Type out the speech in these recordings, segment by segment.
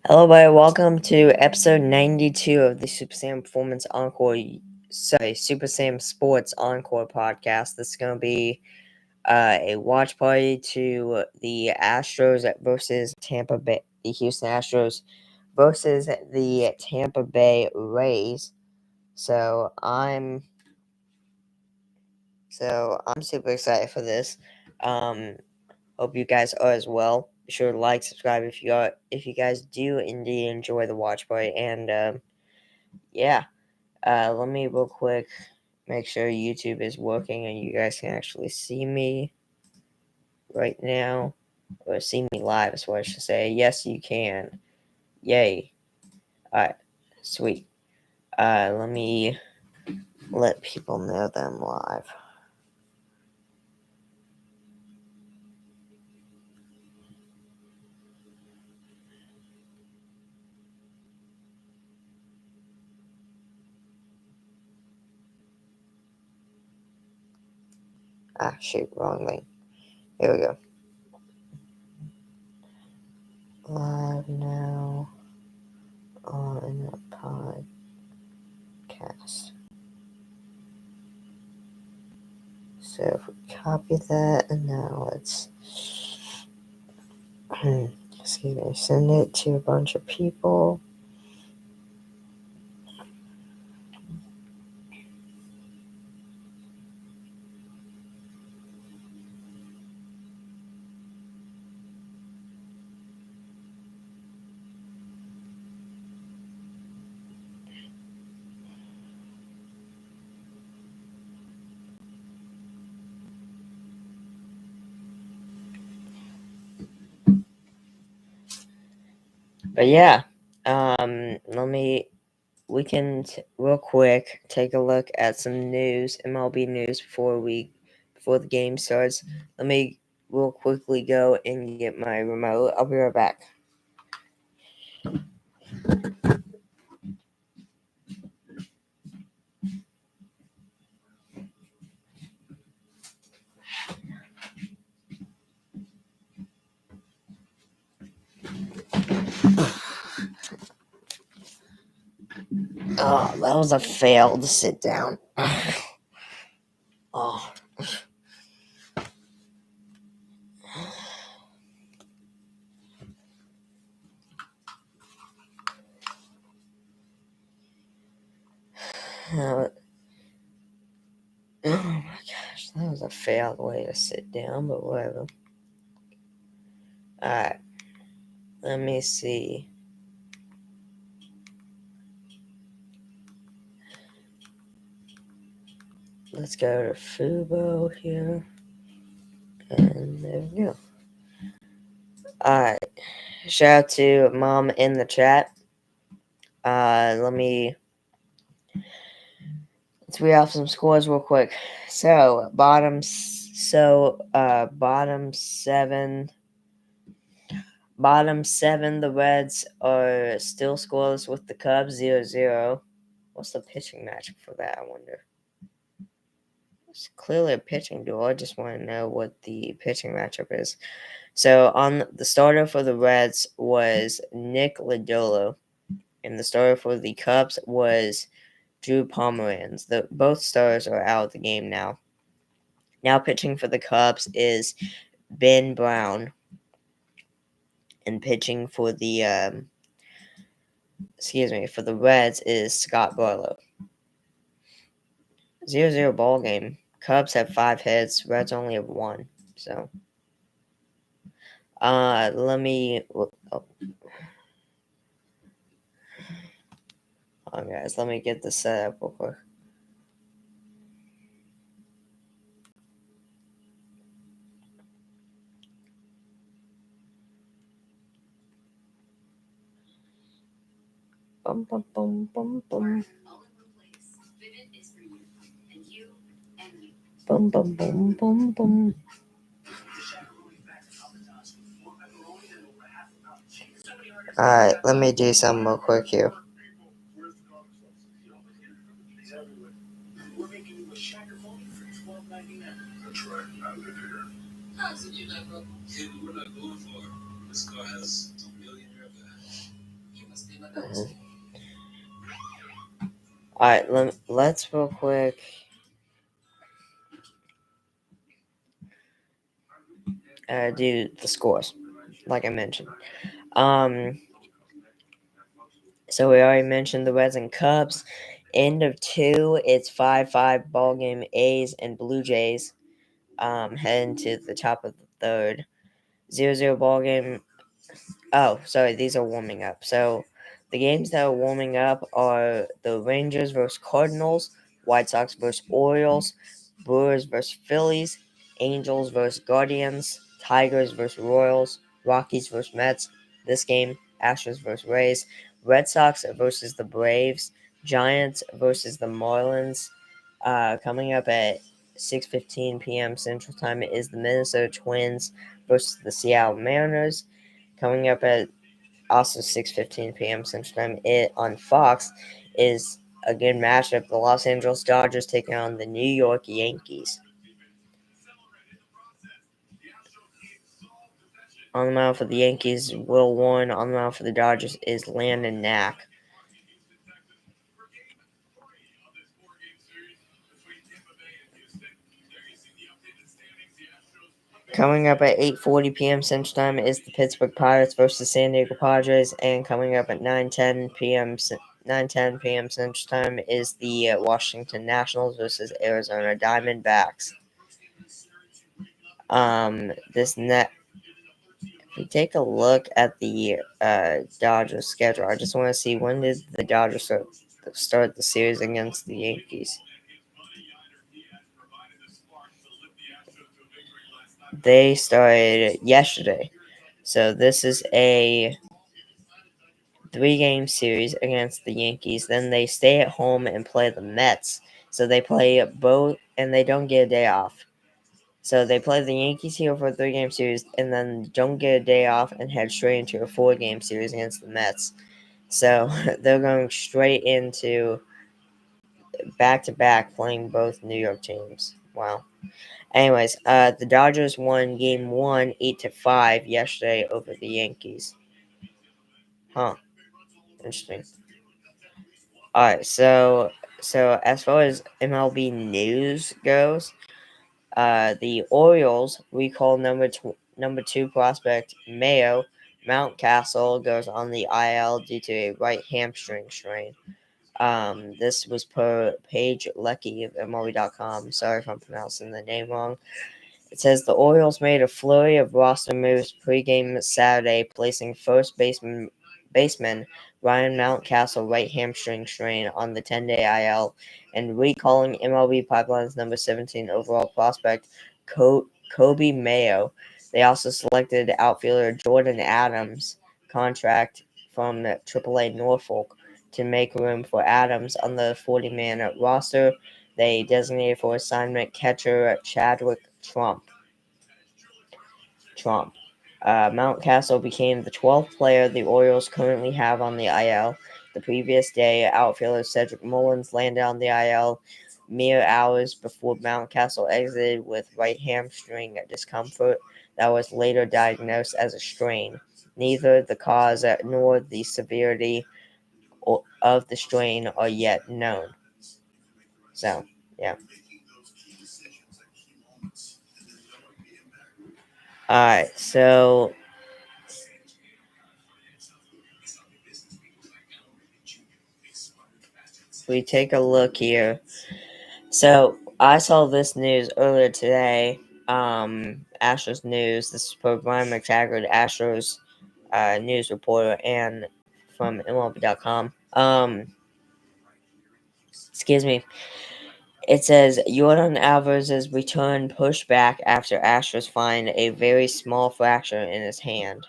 Hello, everybody. Welcome to episode 92 of the Super Sam Performance Encore. Super Sam Sports Encore podcast. This is going to be a watch party to the Astros versus Tampa Bay, the Houston Astros versus the Tampa Bay Rays. So I'm super excited for this. Hope you guys are as well. Be sure to like, subscribe if you guys do indeed enjoy the watch party. And yeah, let me real quick make sure YouTube is working and you guys can actually see me right now, or see me live is what I should say. Yes, you can. Yay! All right, sweet. Let me let people know that I'm live. Ah, shoot, wrong link. Here we go. Live now on the podcast. So if we copy that, and now let's send it to a bunch of people. But yeah, we can real quick take a look at some news, MLB news before the game starts. Let me real quickly go and get my remote. I'll be right back. Oh, that was a fail to sit down. Oh. Oh my gosh, that was a failed way to sit down, but whatever. Alright, let me see. Let's go to Fubo here. And there we go. Alright, shout out to Mom in the chat. Let's read off some scores real quick. So bottom seven, the Reds are still scoreless with the Cubs 0-0. What's the pitching matchup for that, I wonder? It's clearly a pitching duel. I just want to know what the pitching matchup is. So on the starter for the Reds was Nick Lodolo, and the starter for the Cubs was Drew Pomeranz. Both stars are out of the game now. Now pitching for the Cubs is Ben Brown, and pitching for the Reds is Scott Barlow. 0-0 ball game. Cubs have 5 hits. Reds only have 1. So, let me. Oh, guys, let me get this set up real quick. Bum bum bum bum bum. Bum bum bum bum bum. Alright, let me do something real quick here. All right, let's real quick do the scores, like I mentioned. Um, so we already mentioned the Reds and Cubs. End of two, it's 5-5 ball game. A's and Blue Jays heading to the top of the third. 0-0 ball game. Oh, sorry, these are warming up. So the games that are warming up are the Rangers versus Cardinals, White Sox versus Orioles, Brewers versus Phillies, Angels versus Guardians, Tigers versus Royals, Rockies versus Mets. This game, Astros versus Rays, Red Sox versus the Braves, Giants versus the Marlins. Coming up at 6:15 p.m. Central Time is the Minnesota Twins versus the Seattle Mariners. Coming up at also 6:15 p.m. Central Time, it on Fox is a good matchup. The Los Angeles Dodgers taking on the New York Yankees. On the mound for the Yankees, Will Warren. On the mound for the Dodgers is Landon Knack. Coming up at 8:40 p.m. Central Time is the Pittsburgh Pirates versus San Diego Padres, and coming up at 9:10 p.m. Central Time is the Washington Nationals versus Arizona Diamondbacks. This net. If we take a look at the Dodgers schedule, I just want to see when did the Dodgers start the series against the Yankees. They started yesterday. So this is a 3-game series against the Yankees. Then they stay at home and play the Mets. So they play both, and they don't get a day off. So they play the Yankees here for a 3-game series, and then don't get a day off and head straight into a 4-game series against the Mets. So they're going straight into back-to-back playing both New York teams. Wow. Anyways, the Dodgers won Game 1 8-5 yesterday over the Yankees. Huh. Interesting. All right, so as far as MLB news goes, the Orioles recall number two prospect Mayo Mountcastle goes on the IL due to a right hamstring strain. This was per Paige Lecky of MLB.com. Sorry if I'm pronouncing the name wrong. It says the Orioles made a flurry of roster moves pregame Saturday, placing first baseman Ryan Mountcastle right hamstring strain on the 10-day IL and recalling MLB Pipeline's number 17 overall prospect Kobe Mayo. They also selected outfielder Jordan Adams' contract from AAA Norfolk to make room for Adams on the 40-man roster. They designated for assignment catcher Chadwick Trump. Mountcastle became the 12th player the Orioles currently have on the IL. The previous day, outfielder Cedric Mullins landed on the IL mere hours before Mountcastle exited with right hamstring discomfort that was later diagnosed as a strain. Neither the cause nor the severity of the strain are yet known. So, yeah. Alright, so we take a look here. So I saw this news earlier today. Astros News. This is per Brian McTaggart, Astros news reporter, and from MLB.com. Excuse me. It says Jordan Alvarez's return pushed back after Astros find a very small fracture in his hand.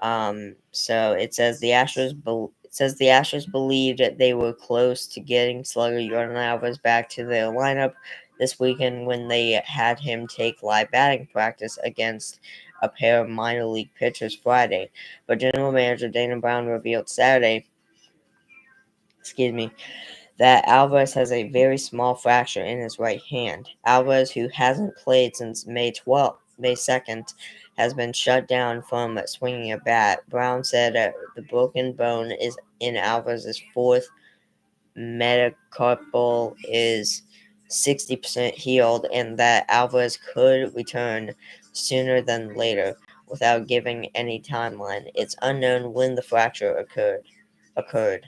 So the Astros believed that they were close to getting slugger Jordan Alvarez back to their lineup this weekend when they had him take live batting practice against a pair of minor league pitchers Friday. But General Manager Dana Brown revealed Saturday, that Alvarez has a very small fracture in his right hand. Alvarez, who hasn't played since May 12th, May 2nd, has been shut down from swinging a bat. Brown said the broken bone is in Alvarez's fourth metacarpal is 60% healed and that Alvarez could return sooner than later without giving any timeline. It's unknown when the fracture occurred.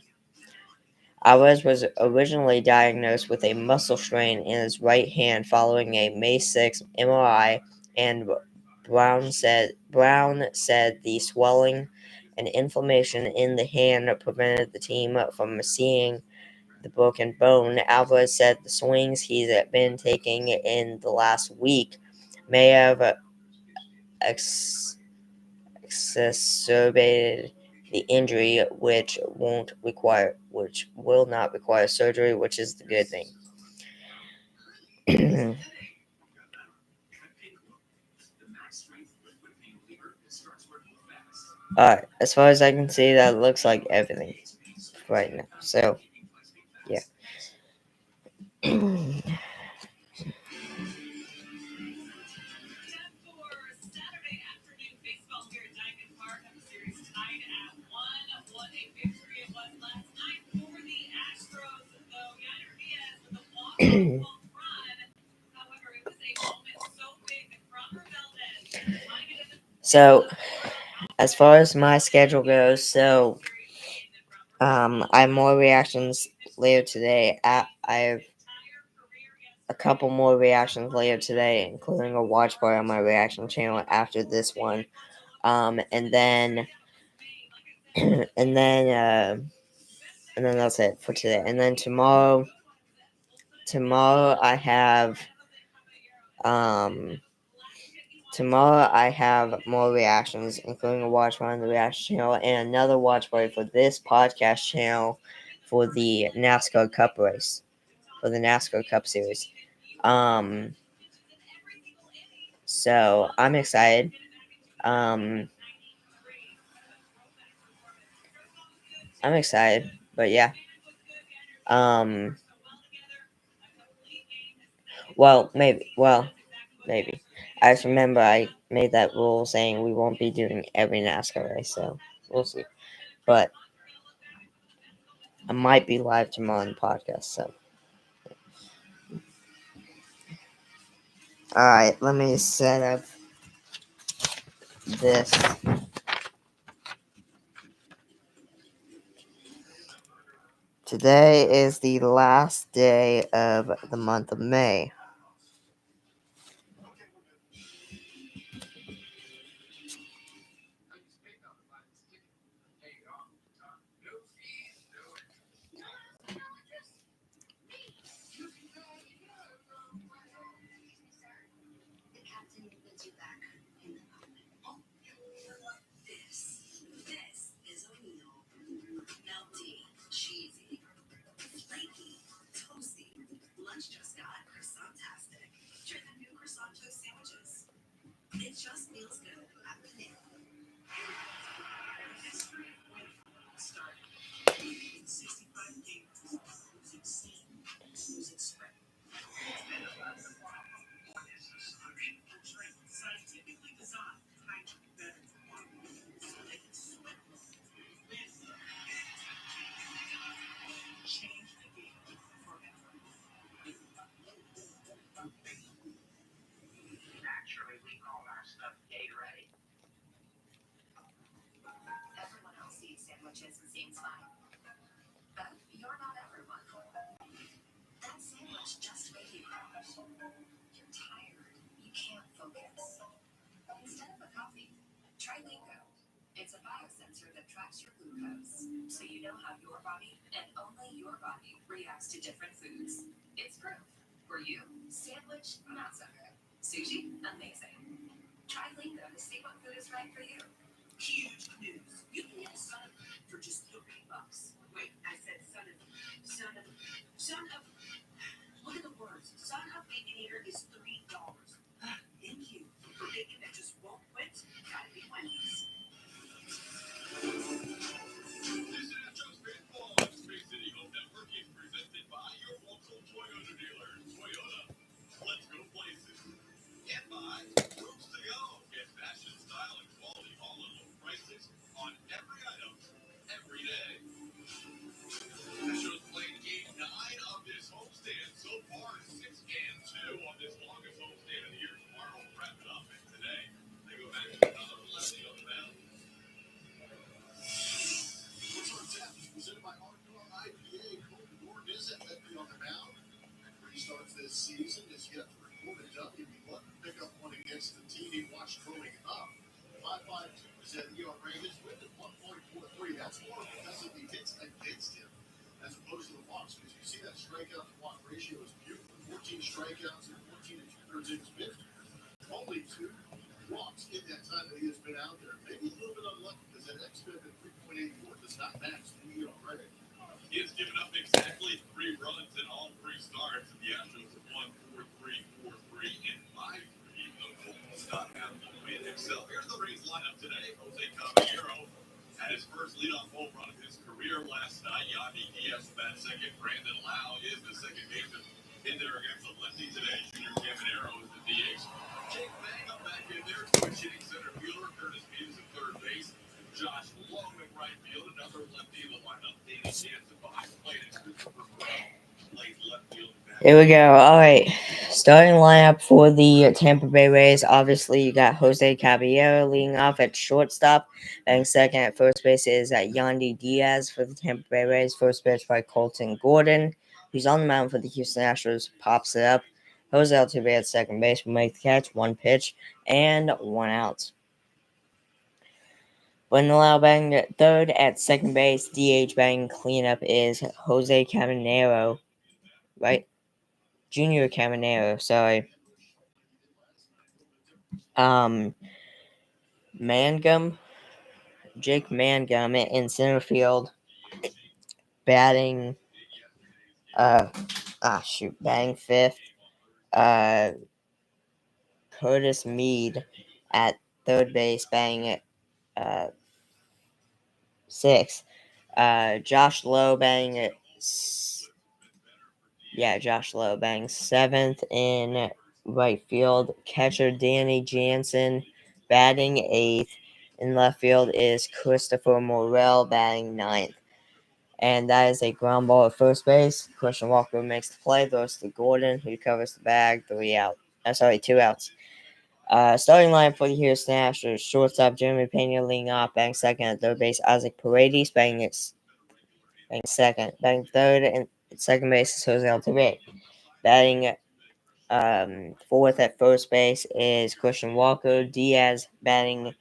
Alvarez was originally diagnosed with a muscle strain in his right hand following a May 6th MRI, and Brown said the swelling and inflammation in the hand prevented the team from seeing the broken bone. Alvarez said the swings he's been taking in the last week may have exacerbated the injury, which will not require surgery, which is the good thing. Alright, as far as I can see, that looks like everything right now. So, yeah. So, as far as my schedule goes, I have more reactions later today. I have a couple more reactions later today, including a watch party on my reaction channel after this one. And then and then that's it for today. And then tomorrow I have more reactions, including a watch party on the reaction channel and another watch party for this podcast channel for the NASCAR Cup race, for the NASCAR Cup Series. So I'm excited. I'm excited, but yeah. Maybe. I just remember I made that rule saying we won't be doing every NASCAR race, so we'll see. But I might be live tomorrow on the podcast, so. Alright, let me set up this. Today is the last day of the month of May. Here we go. All right. Starting lineup for the Tampa Bay Rays. Obviously, you got Jose Caballero leading off at shortstop. And second at first base is Yandy Diaz for the Tampa Bay Rays. First pitch by Colton Gordon, who's on the mound for the Houston Astros. Pops it up. Jose Altuve at second base will make the catch. One pitch and 1 out. Buenalao batting at third. At second base, DH batting cleanup is Jose Caminero. Right? Junior Caminero, sorry. Mangum, Jake Mangum in center field, batting, batting fifth. Curtis Mead at third base, batting at sixth. Josh Lowe batting at Josh Lowe batting seventh in right field. Catcher Danny Jansen batting eighth. In left field is Christopher Morel batting ninth. And that is a ground ball at first base. Christian Walker makes the play, throws to Gordon, who covers the bag, 2 outs. Starting line for the Houston Astros: shortstop Jeremy Pena leading off, batting second. At third base, Isaac Paredes batting second. Batting third and second base is Jose Altuve. Batting fourth at first base is Christian Walker. Diaz batting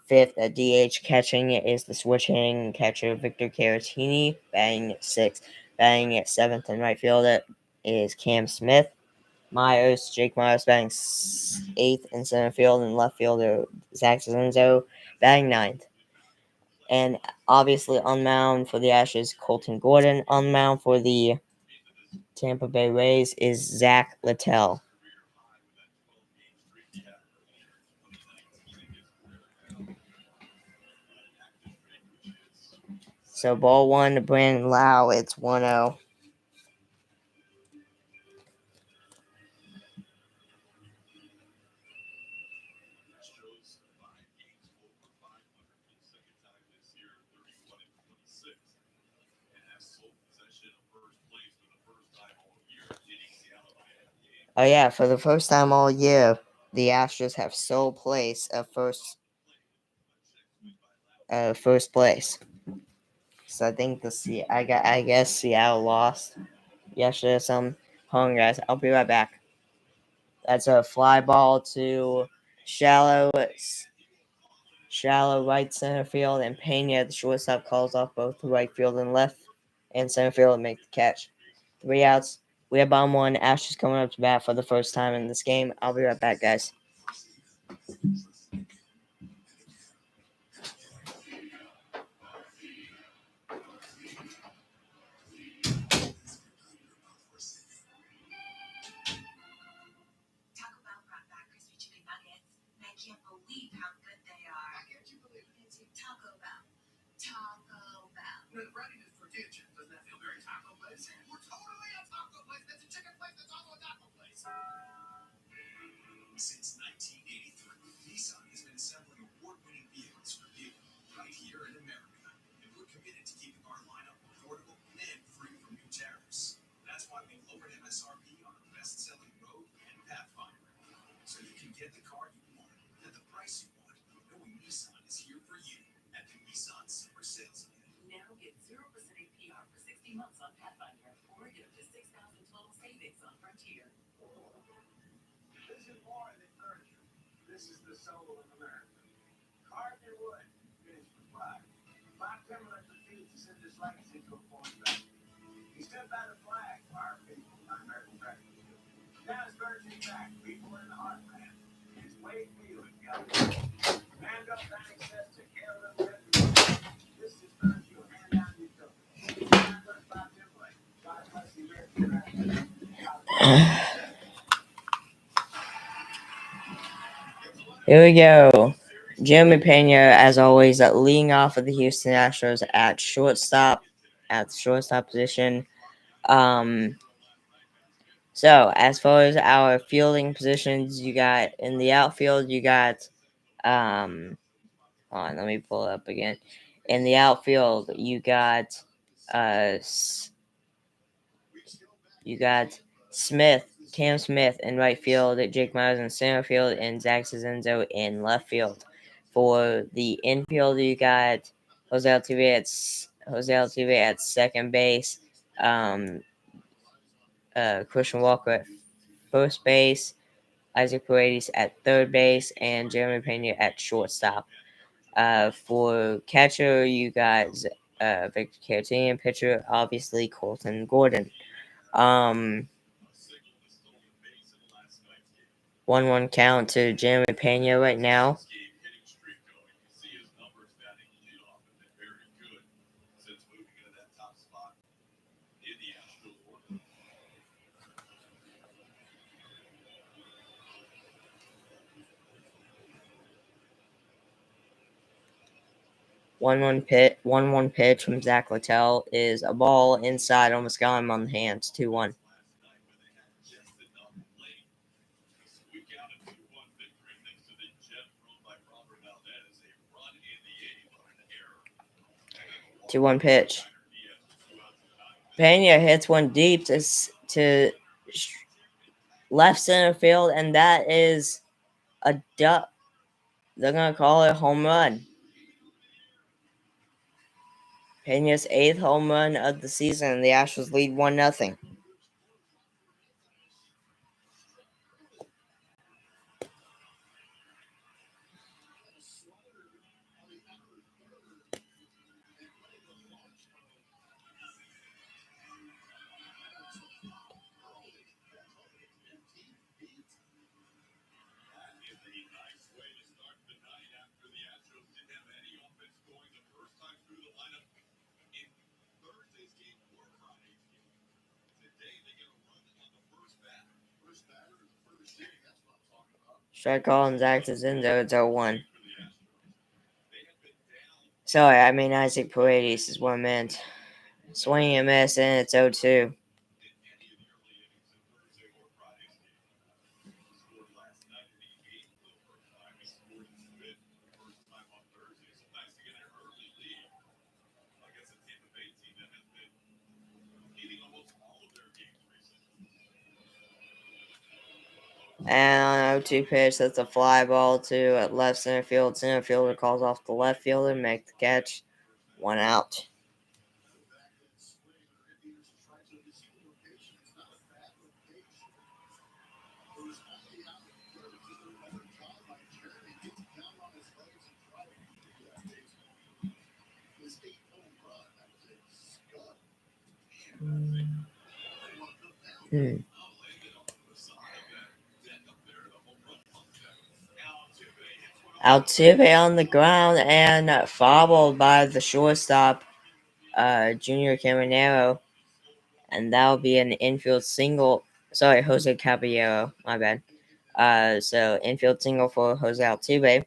fifth at DH. Catching is the switch hitting catcher Victor Caratini. Batting sixth. Batting at seventh in right field is Cam Smith. Jake Myers batting eighth in center field, and left fielder Zach Zenzo batting ninth. And obviously on mound for the Astros, Colton Gordon. On mound for the Tampa Bay Rays is Zach Littell. So ball one to Brandon Lau. It's 1-0. Oh yeah, for the first time all year, the Astros have sole place of first place. So I think I guess Seattle lost yesterday or something. Hold on, guys. I'll be right back. That's a fly ball to shallow right center field, and Pena, the shortstop, calls off both the right field and left and center field and make the catch. 3 outs. We have bomb one. Astros coming up to bat for the first time in this game. I'll be right back, guys. Since 1983, Nissan has been assembling award-winning vehicles for you right here in America. And we're committed to keeping our lineup affordable and free from new tariffs. That's why we lowered MSRP on our best-selling Rogue and Pathfinder. So you can get the car you want at the price you want, knowing Nissan is here for you at the Nissan Summer Sales Event. Now get 0% APR for 60 months on Pathfinder, or get up to $6,000 total savings on Frontier. This is more than furniture. This is the soul of America. Carved in wood, finished with pride. Bob Timberland refused to send his legacy to a foreign vessel. He stood by the flag for our people, our American veterans. Now it's Virgin back, people in the heartland. It's Wade Field, California. Mando banning says to Carolyn Redwood. This is Virgil, hand down your coat. God bless Bob Timberland. God bless the American veterans. Here we go. Jeremy Pena, as always, leading off of the Houston Astros at shortstop, at the shortstop position. Um, so as far as our fielding positions, you got in the outfield, you got hold on, let me pull it up again. In the outfield, you got uh, you got Smith, Cam Smith in right field, Jake Myers in center field, and Zach Cezenzo in left field. For the infield, you got Jose Altuve at second base, um, Christian Walker at first base, Isaac Paredes at third base, and Jeremy Pena at shortstop. For catcher, you got Victor Caratini, pitcher, obviously Colton Gordon. Um, 1-1 count to Jeremy Pena right now. 1-1 pitch from Zach Littell is a ball inside, almost got him on the hands. 2-1. Two one pitch. Pena hits one deep to left center field, and that is a duck. They're gonna call it a home run. Pena's 8th home run of the season, and the Astros lead 1-0. Strike call and Zach Cezenzo. It's 0-1. Sorry, I mean Isaac Paredes is what I meant. Swing and miss, and it's 0-2. And on 0-2 pitch, that's a fly ball to left center field. Center fielder calls off the left fielder, make the catch. 1 out. Altuve on the ground and fouled by the shortstop, Junior Caminero, and that'll be an infield single. Sorry, Jose Caballero. My bad. So infield single for Jose Altuve.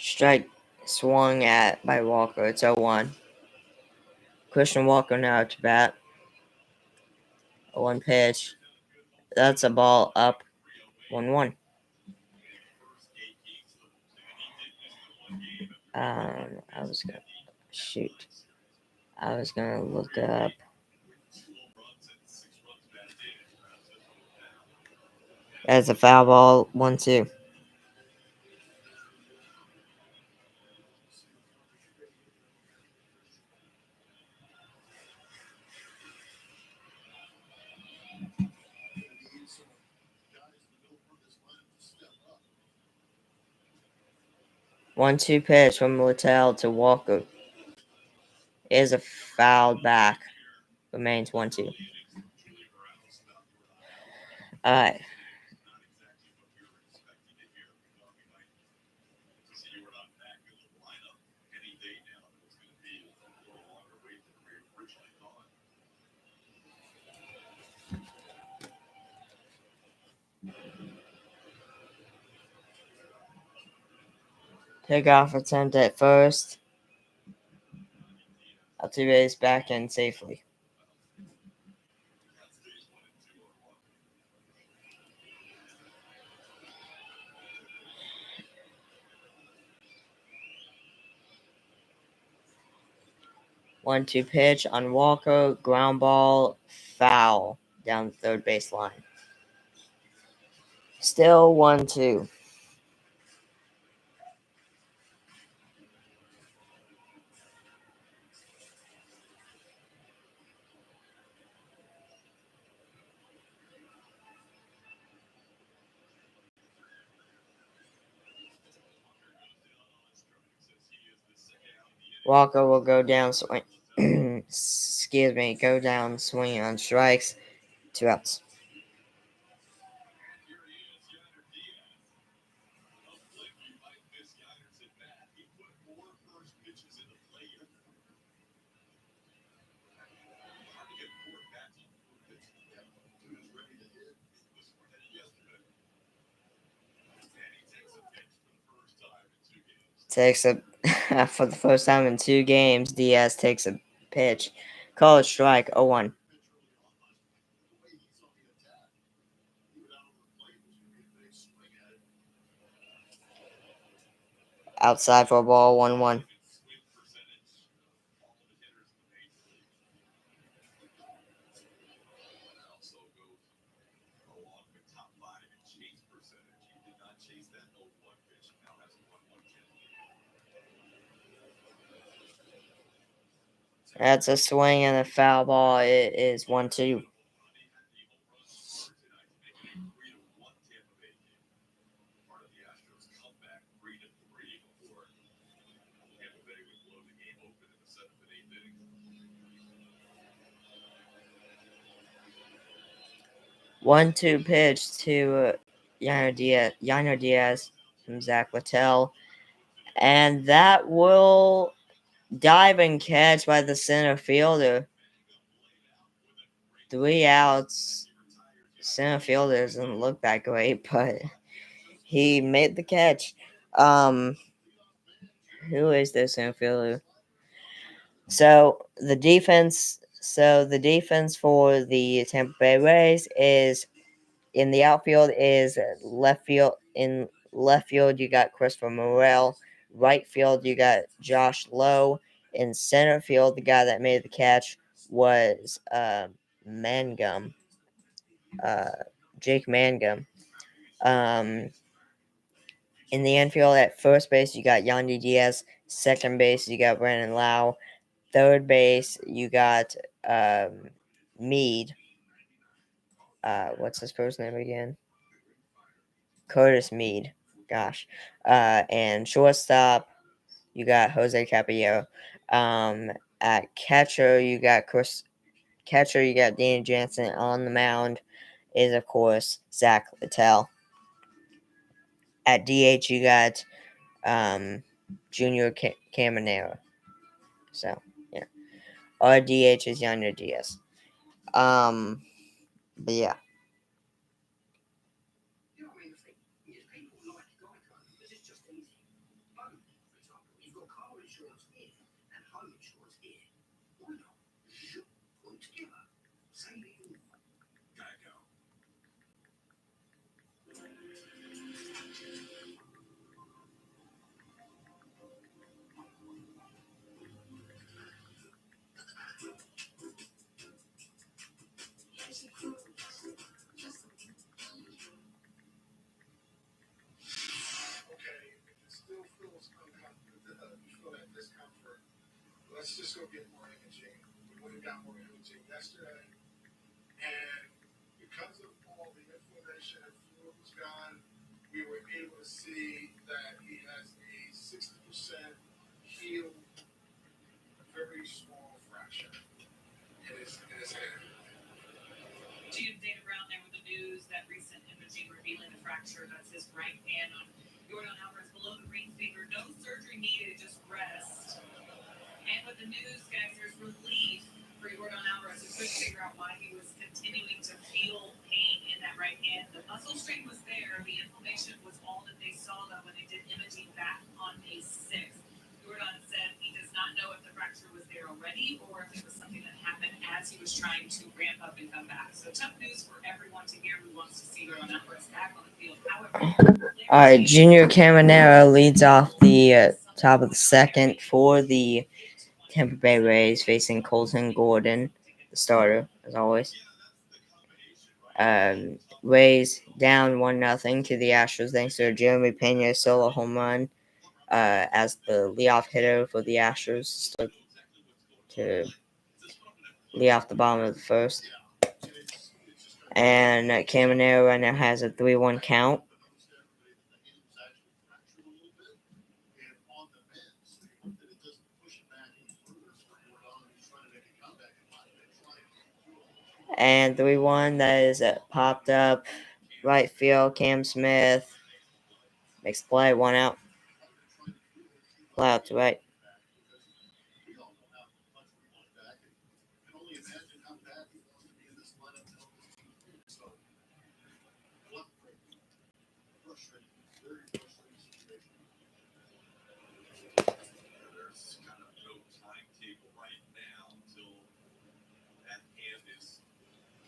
Strike swung at by Walker. It's 0-1. Christian Walker now to bat. 1 pitch. That's a ball up 1-1. I was gonna shoot. I was gonna look up. That's a foul ball. 1-2. 1-2 pitch from Littell to Walker. Is a foul back. Remains 1-2. Alright. Pickoff attempt at first. Altuve's back in safely. One two pitch on Walker, ground ball, foul down the third base line. Still 1-2. Walker will go down swing. Go down swing on strikes. 2 outs. Takes a for the first time in 2 games. Diaz takes a pitch. Call it strike. 0-1. Outside for a ball. 1-1. That's a swing and a foul ball. It is 1-2. One-two pitch to Yano Diaz from Zach Littell. And that will dive and catch by the center fielder. 3 outs. Center fielder doesn't look that great, but he made the catch. Who is this center fielder? So the defense for the Tampa Bay Rays is in the outfield is left field. In left field, you got Christopher Morel. Right field, you got Josh Lowe. In center field, the guy that made the catch was Mangum. Jake Mangum. In the infield, at first base, you got Yandy Diaz. Second base, you got Brandon Lau. Third base, you got Mead. What's his first name again? Curtis Mead. Gosh. And shortstop, you got Jose Capillo. At catcher, you got Danny Jansen. On the mound is, of course, Zach Littell. At DH, you got Junior Caminero. So, yeah. Our DH is Yonder Diaz. But yeah. Let's just go get more imaging. We went and got more imaging yesterday, and because of all the inflammation and fluid was gone, we were able to see that he has a 60% All right, Junior Caminero leads off the top of the second for the Tampa Bay Rays, facing Colton Gordon, the starter, as always. Rays down 1-0 to the Astros thanks to Jeremy Pena's solo home run as the leadoff hitter for the Astros to lead off the bottom of the first. And Caminero right now has a 3-1 count. And 3-1, that is popped up. Right field, Cam Smith makes play, 1 out. Fly out to right. There's kind of no timetable right now until that hand is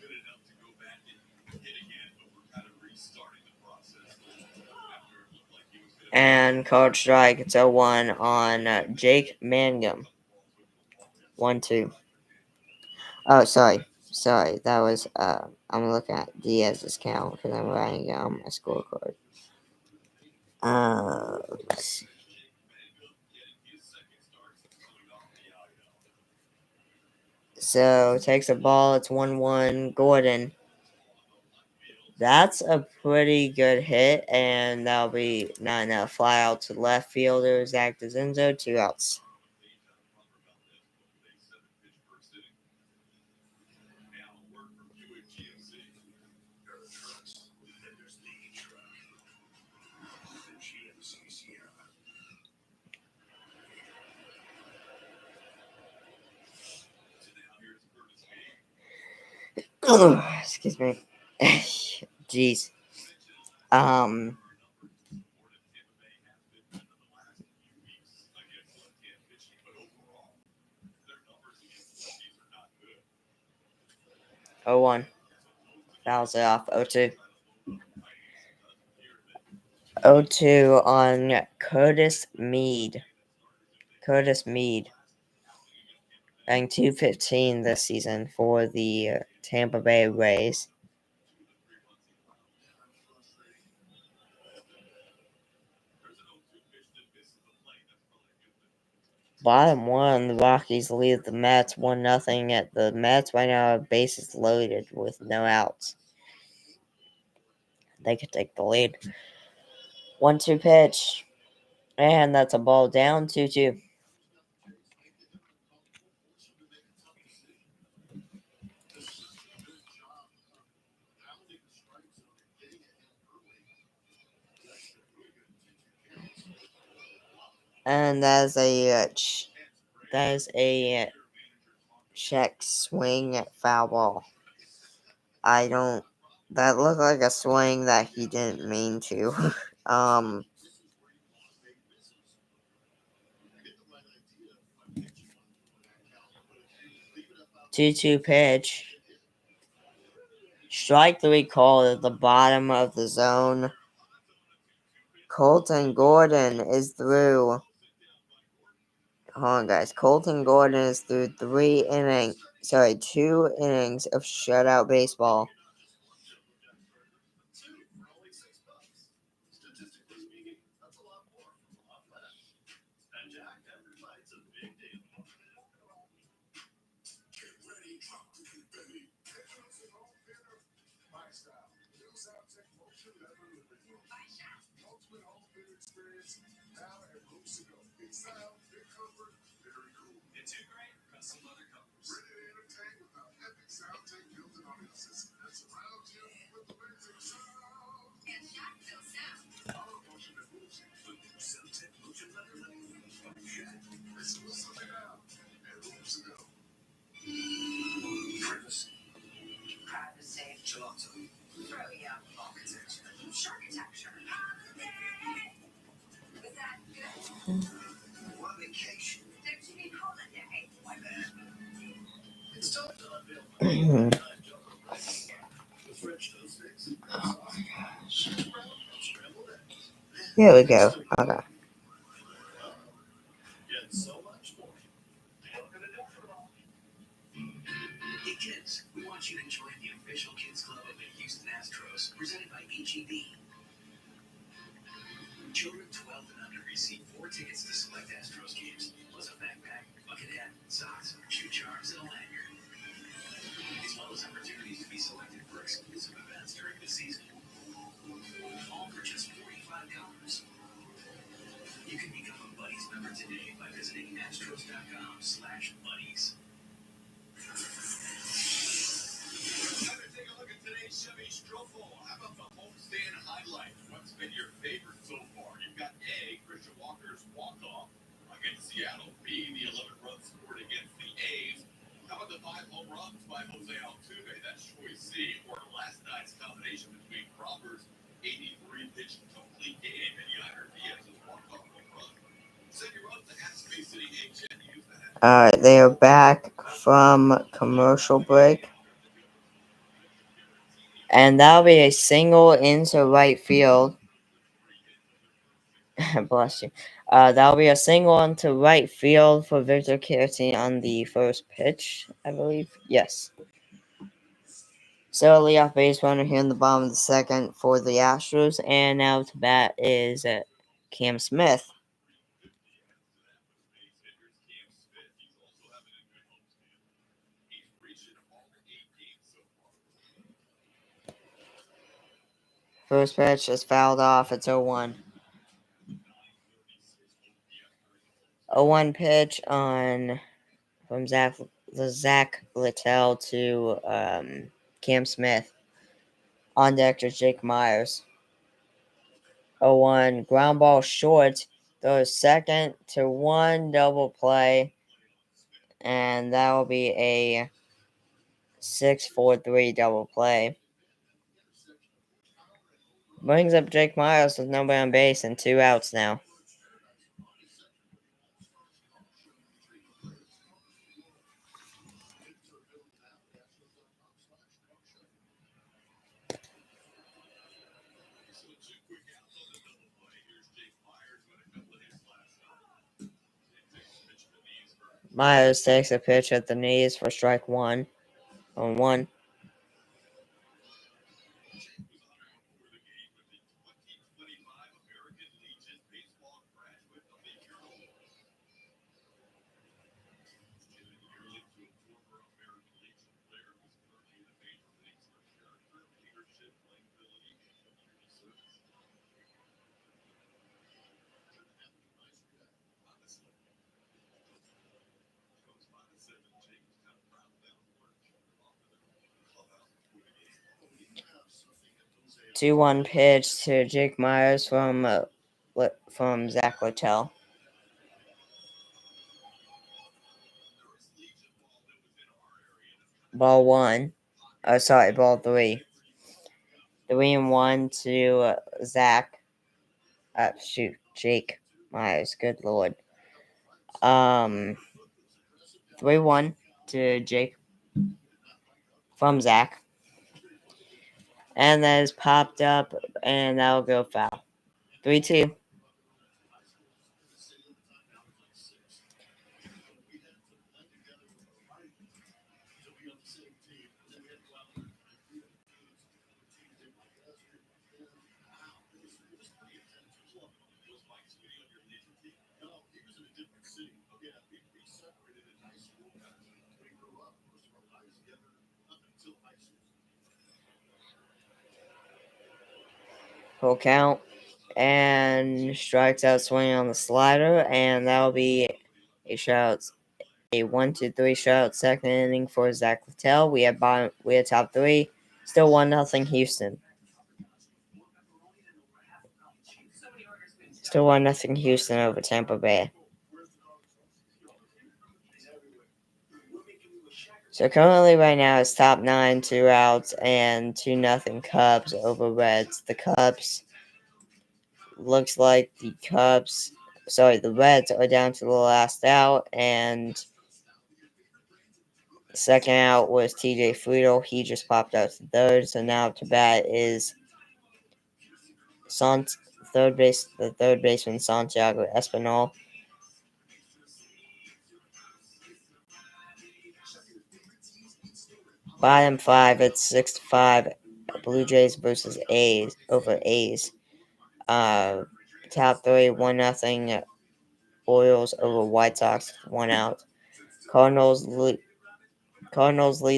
good enough to go back and hit again, but we're kind of restarting the process after it looked like he was going to. And called strike. It's 0-1 on Jake Mangum. 1-2. Oh, sorry. That was I'm looking at Diaz's count because I'm writing down my scorecard. Let's see. So takes a ball. It's 1-1. Gordon. That's a pretty good hit, and that'll be not enough. Fly out to left fielder Zach DeZenzo. 2 outs. Excuse me. Jeez. Oh 1. Fouls it off. 0-2. 0-2 on Curtis Mead. Batting .215 this season for the Tampa Bay Rays. Bottom one, the Rockies lead the Mets 1-0 at the Mets right now have bases loaded with no outs. They could take the lead. 1-2 pitch. And that's a ball down 2-2. And that is a check swing foul ball. That looked like a swing that he didn't mean to. 2-2 pitch. Strike 3 called at the bottom of the zone. Colton Gordon is through. Hold on, guys. Colton Gordon is through 2 innings of shutout baseball. Here we go. Okay. Hey kids, we want you to join the official kids club of the Houston Astros, presented by HEB. Children 12 and under receive 4 tickets to select Astros games, plus a backpack, bucket hat, socks, shoe charms, and a lanyard, as well as opportunities to be selected for exclusive events during the season. All for just $45. You can become a Buddies member today by visiting astros.com/buddies. Time to take a look at today's Chevy Stroffel. How about the homestand highlights? What's been your favorite so far? You've got A, Christian Walker's walk-off against Seattle. B, the 11 runs scored against the A's. How about the 5 home runs by Jose Altuve? That's choice C. Or last night's combination between Crawford's 83-pitch complete game and Yair Diaz's walk-off home run. Send your vote to Space City HN. Use that. Alright, they are back from commercial break. And that'll be a single into right field. Bless you. That'll be a single into right field for Victor Caratini on the first pitch, I believe. Yes. So, leadoff base runner here in the bottom of the second for the Astros. And now to bat is Cam Smith. First pitch is fouled off. It's 0-1. 0-1 pitch on from Zach Littell to Cam Smith. On deck is Jake Myers. 0-1 ground ball short. Throws second to 1 double play. And that will be a 6-4-3 double play. Brings up Jake Myers with nobody on base and 2 outs now. Myers takes a pitch at the knees for strike 1 on 1. Two one pitch to Jake Myers from Zach Littell. Ball 1. Ball 3. 3-1 to Zach. Jake Myers. Good lord. 3-1 to Jake from Zach. And that is popped up, and that'll go foul. 3-2. Full count. And strikes out swinging on the slider, and that'll be a 1-2-3 shutout second inning for Zach Littell. We had top 3. Still 1-0 Houston. Still 1-0 Houston over Tampa Bay. So currently right now it's top 9, 2 outs, and 2-0 Cubs over Reds. The Reds are down to the last out, and the second out was TJ Friedel. He just popped out to third, so now to bat is the third baseman Santiago Espinal. Bottom five, it's 6-5. Blue Jays versus A's over A's. Top three, 1-0. Orioles over White Sox, 1 out. Cardinals lead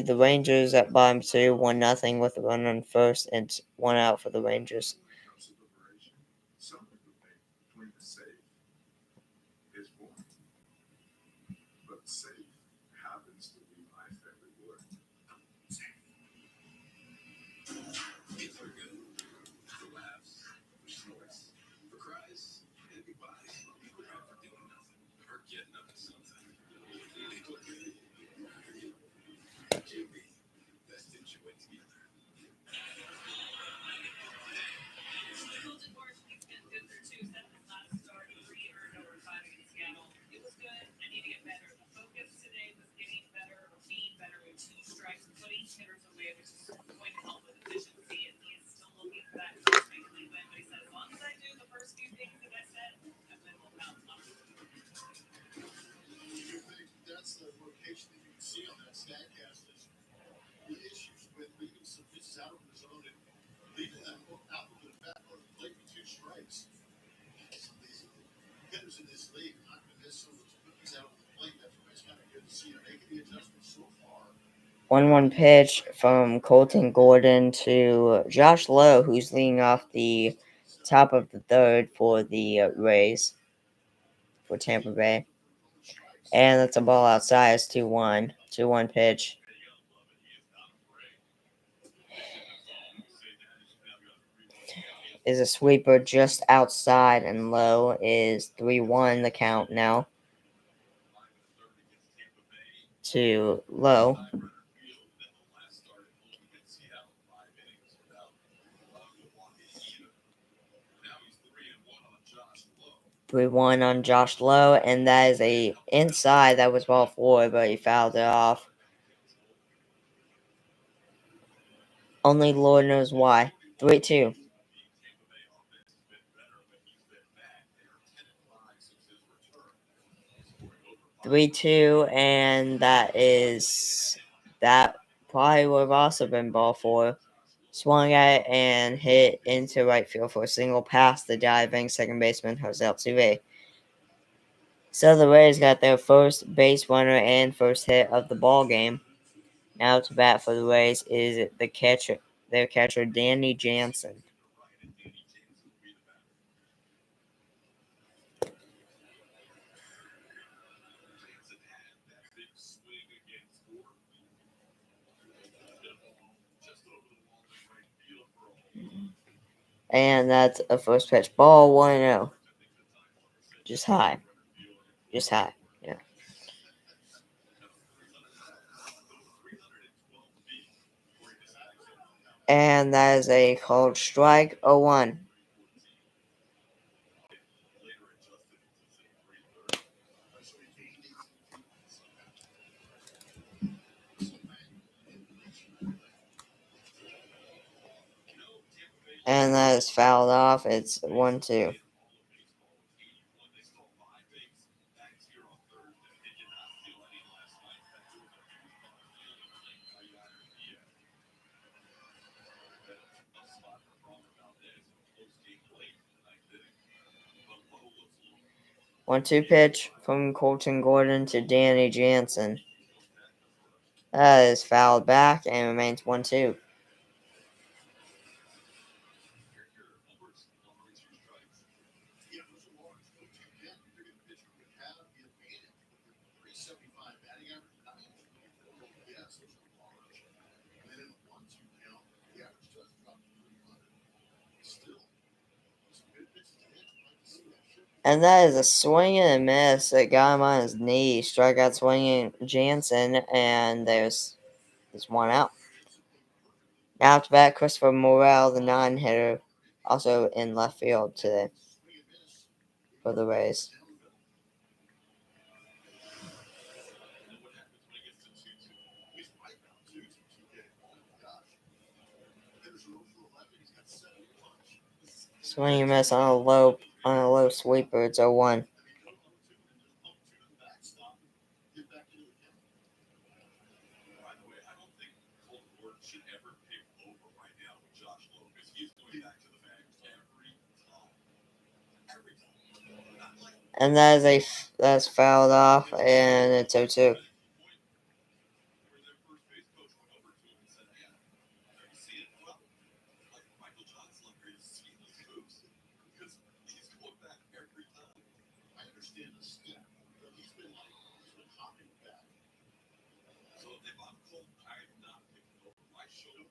the Rangers at bottom two, 1-0 with a run on first and 1 out for the Rangers. That's the location that you can see on that Statcast is the issues with leaving some pitches out of the zone and leaving them out of the back of the plate with 2 strikes. Some of these hitters in this league are not going to miss some of those pitches out of the plate. That's why it's kind of good to see them making the adjustments so far. 1-1 pitch from Colton Gordon to Josh Lowe, who's leading off the top of the third for the Rays for Tampa Bay. And that's a ball outside. It's 2-1. 2-1 pitch. Is a sweeper just outside, and Lowe is 3-1 the count now to Lowe. 3-1 on Josh Lowe, and that is a inside. That was ball 4, but he fouled it off. Only Lord knows why. 3-2. 3-2, and that probably would have also been ball 4. Swung at it and hit into right field for a single past the diving second baseman Jose Altuve. So the Rays got their first base runner and first hit of the ball game. Now to bat for the Rays is their catcher Danny Jansen. And that's a first pitch ball, 1-0. Just high. Yeah. And that is a called strike, 0-1. And that is fouled off. It's 1-2. One-two pitch from Colton Gordon to Danny Jansen. That is fouled back and remains 1-2. And that is a swing and a miss that got him on his knee. Strikeout swinging Jansen, and there's 1 out. Now up to bat, Christopher Morel, the non-hitter, also in left field today for the Rays. Swing and miss on a low sweeper. It's 0-1. By the way, I don't think Colton Gordon should ever pick over right now with Josh Lowe because he's going back to the bag every time. Every time. Not like And that's fouled off, and it's 0-2. where their first base coach went over to him and said, "Hey, are you seeing it well?" Like Michael Johnson up here is seeing those moves because he's going back every time. I understand the step, but he's been hopping back. So if I'm Colton, I'm not picking over my shoulder.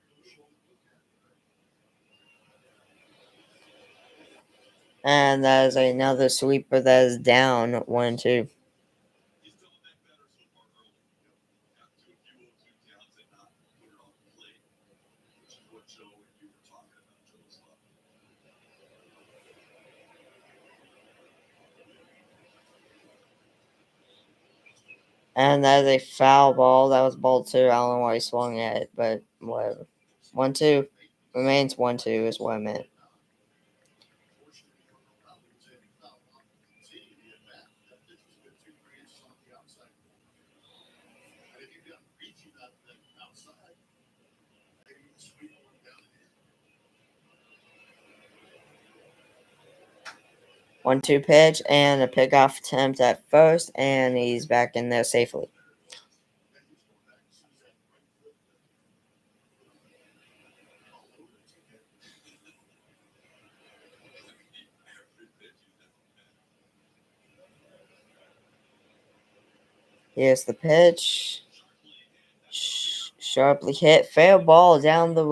And that is another sweeper that is down 1-2. He's done that better so far early. Got to a few 0-2 counts and not put it on the plate, which is what Joe and you were talking about, Joe's love. And that is a foul ball. That was ball 2. I don't know why he swung at it, but whatever. 1-2. Remains 1-2 is what I meant. One two pitch and a pickoff attempt at first, and he's back in there safely. Here's the pitch. Sharply hit. Fair ball down the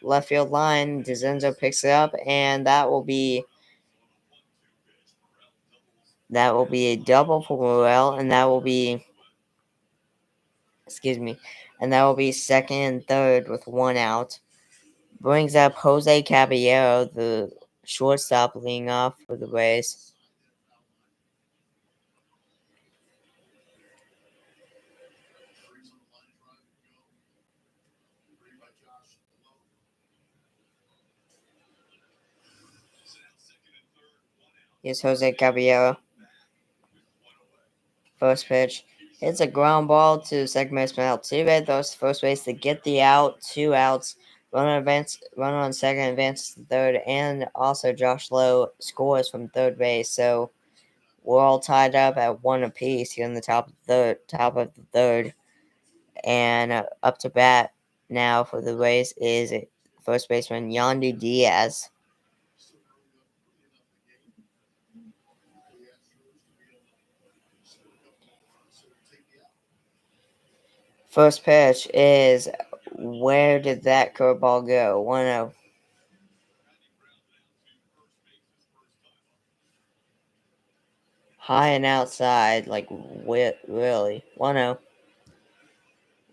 left field line. DeZenzo picks it up, and that will be a double for Morel, and that will be second and third with 1 out. Brings up Jose Caballero, the shortstop, leading off for the Rays. Here's Jose Caballero. First pitch. Hits a ground ball to second baseman Altuve. Throws to first base to get the out. 2 outs. Run on second, advances to third, and also Josh Lowe scores from third base. So we're all tied up at 1 apiece here in the top of the third. And up to bat now for the Rays is first baseman Yandy Diaz. First pitch is, where did that curveball go? 1-0. High and outside, like really. 1-0.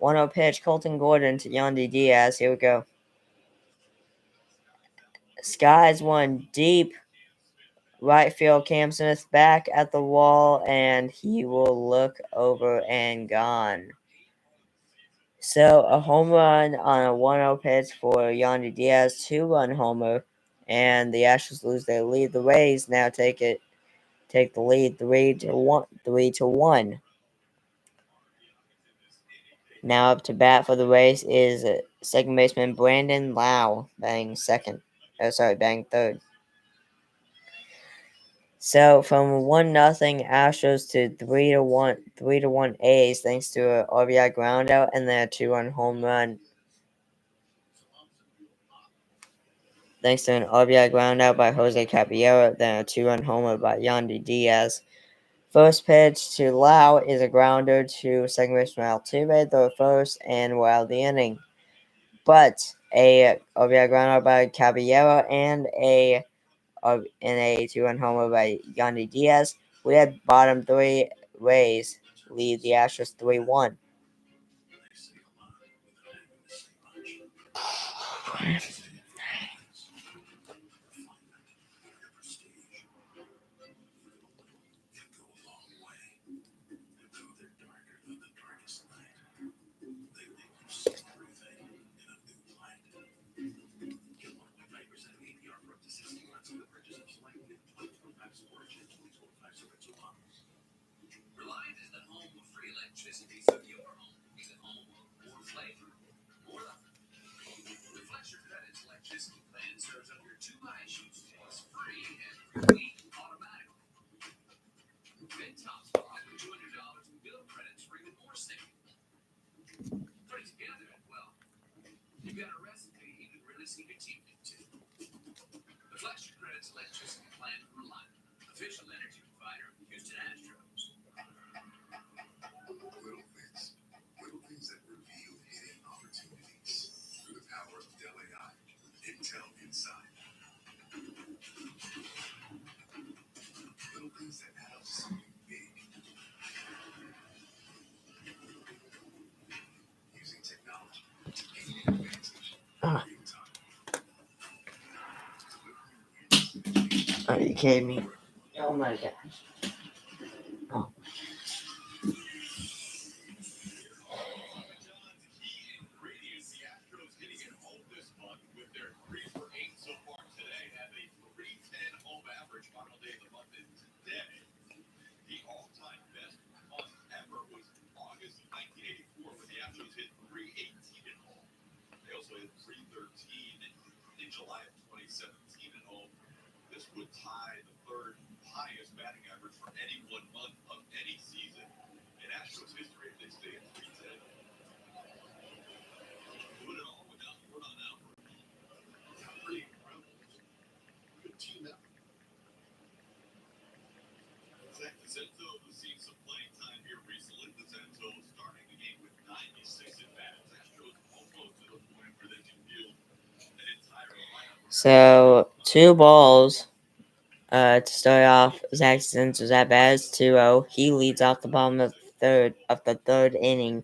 1-0 pitch, Colton Gordon to Yandy Diaz. Here we go. Skies one deep. Right field, Cam Smith back at the wall, and he will look over and gone. So a home run on a 1-0 pitch for Yandy Diaz, 2-run homer, and the Astros lose their lead. The Rays now take the lead 3-1. Now up to bat for the Rays is second baseman Brandon Lau, batting third. So from 1-0 Astros to 3-1 A's, thanks to an RBI groundout and then a 2-run home run. Thanks to an RBI groundout by Jose Caballero, then a 2-run homer by Yandy Diaz. First pitch to Lau is a grounder to second baseman Altuve, throw first, and we're out of the inning. But a RBI groundout by Caballero and a 2-run homer by Yandy Diaz. We had bottom 3 Rays lead the Astros 3-1. just a piece of your home. Is it home or flavor or love? Reflex your credits electricity plan serves up your 2 high-shoes days free every week automatically. Then tops off with $200 in bill credits for even more savings. Put it together, well, you've got a recipe you can really sink your teeth into. The Flex Your Credits electricity plan from Reliable, official energy provider of the Houston Astros. Little things that reveal hidden opportunities through the power of Dell AI with Intel inside. Little things that add up to something big. Using technology to gain an advantage in real time. Are you kidding me? Oh my gosh. Oh. The Astros hitting it home this month with their 3 for 8 so far today, have a 310 home average. Final day of the month is today. The all-time best month ever was August 1984 when the Astros hit 318 at home. They also hit 313 in July of 2017 at home. This would tie the third highest batting average for any one month of any season in Astros history. They stay at 310. Doing it all without Jordan Alvarez. Pretty incredible. Good team effort. Zach DeSanto has seen some playing time here recently. DeSanto starting the game with 96 at bats. Astros almost to the point where they can field an entire lineup. So 2 balls. To start off, Zach Senser's at bat is 2-0. He leads off the bottom of the third inning.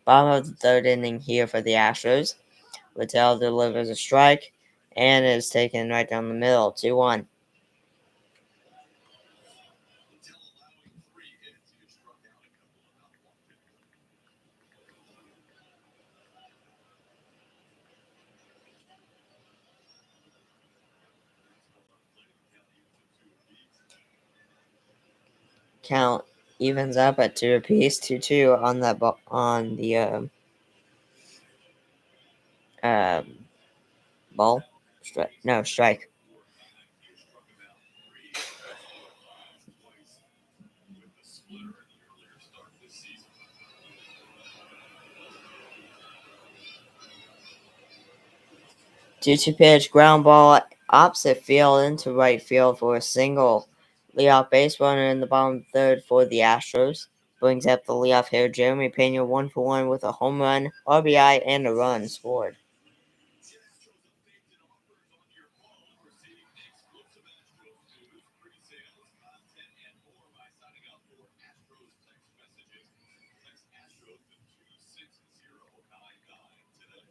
Bottom of the third inning here for the Astros. Littell delivers a strike and is taken right down the middle. 2-1. Until allowing 3 hits, he had struck out a couple of not walked in. Count evens up at 2 apiece. 2-2 on that on the ball. No, strike. He has struck him out 3 twice with the splitter in the earlier start this season. 2-2 pitch, ground ball opposite field into right field for a single. Leadoff base runner in the bottom third for the Astros. Brings up the leadoff hitter Jeremy Pena 1-for-1 with a home run, RBI, and a run scored. Get Astros updates and offers on your phone. Receive exclusive Astros news, pre-sales, content, and more by signing up for Astros text messages. Text Astros to 26099 today.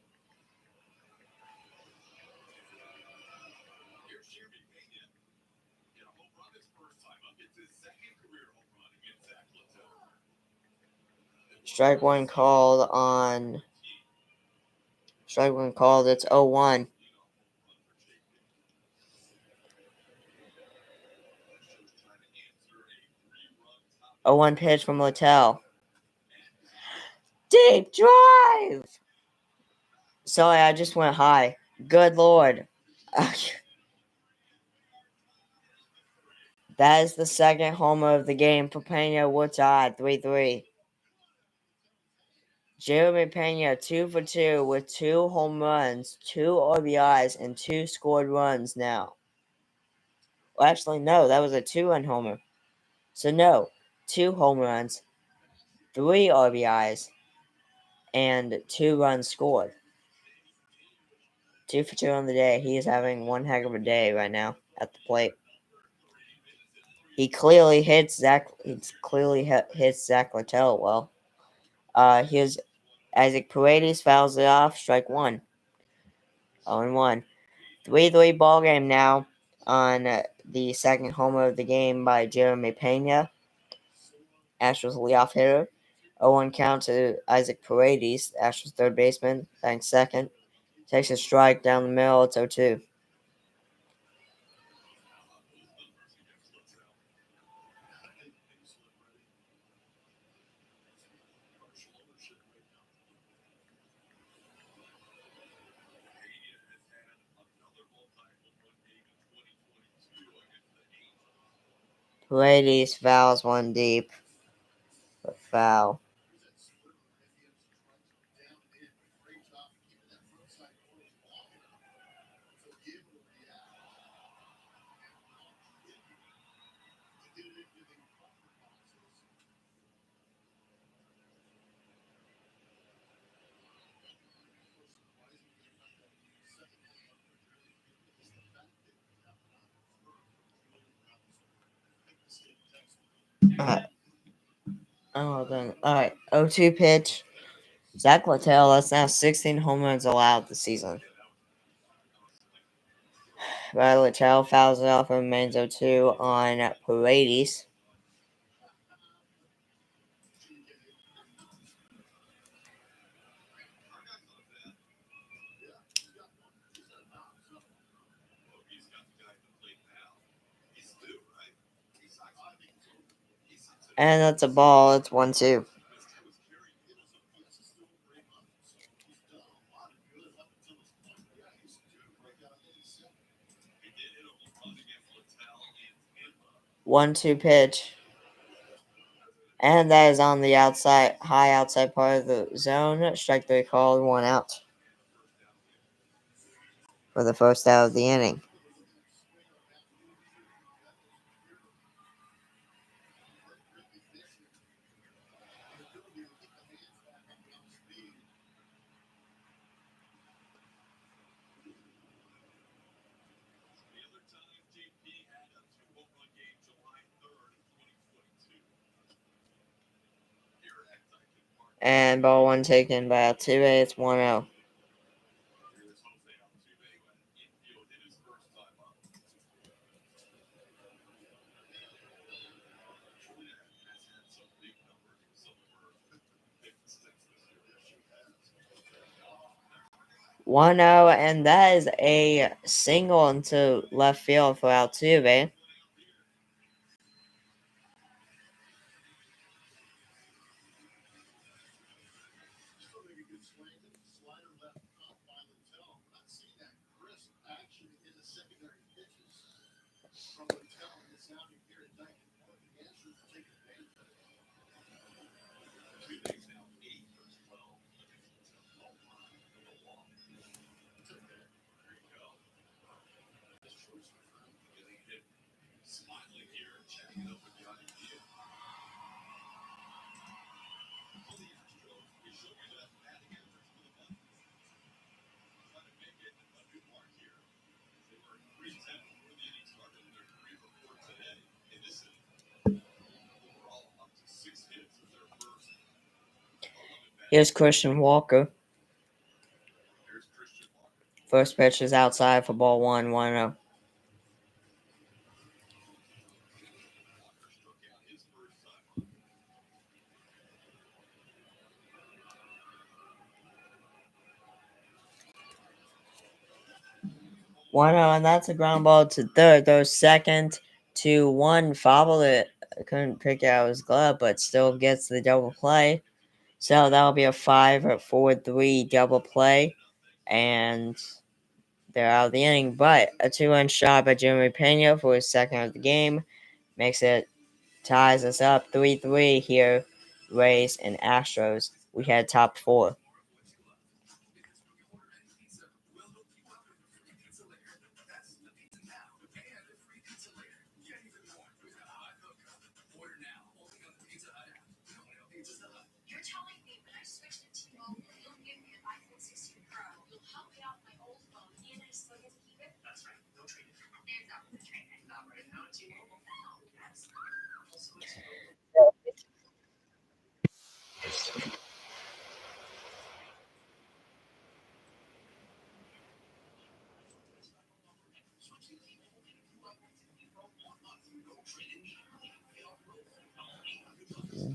Here's Jeremy Pena. Hit a home run his first time up. It's his second career home run against Zach Littell. Strike one called on. Strike one called. It's 0-1. 0-1 pitch from Littell. Deep drive. Sorry, I just went high. Good lord. That is the second homer of the game for Pena. We're tied 3-3. Jeremy Pena 2-for-2 with 2 home runs, 2 RBIs, and 2 scored runs now. Well, actually, no, that was a 2-run homer. So, no, 2 home runs, 3 RBIs, and 2 runs scored. 2-for-2 on the day. He is having one heck of a day right now at the plate. He clearly hits Zach. Hits Zach Littell well. Here's Isaac Paredes fouls it off. Strike one. 0-1. 3-3 ball game now on the second homer of the game by Jeremy Pena. Astros leadoff hitter. 0-1 count to Isaac Paredes, Astros third baseman, batting second. Takes a strike down the middle. It's 0-2. Paredes fouls one deep. A foul. Alright. Oh, then. Alright. 0-2 pitch. Zach Littell, that's now 16 home runs allowed this season. But Littell fouls it off and remains 0-2 on Paredes. And that's a ball. It's 1-2. One-two pitch. And that is on the outside, high outside part of the zone. Strike three called, 1 out for the first out of the inning. And ball one taken by Altuve. It's 1-0. One zero, and that is a single into left field for Altuve. Here's Christian Walker. First pitch is outside for ball one, 1-0. And that's a ground ball to third. Goes second, 2-1. Fobbled it. Couldn't pick out his glove, but still gets the double play. So that'll be a 5-4-3 double play. And they're out of the inning. But a 2-run shot by Jeremy Pena for his second of the game ties us up 3-3 here. Rays and Astros. We had top four.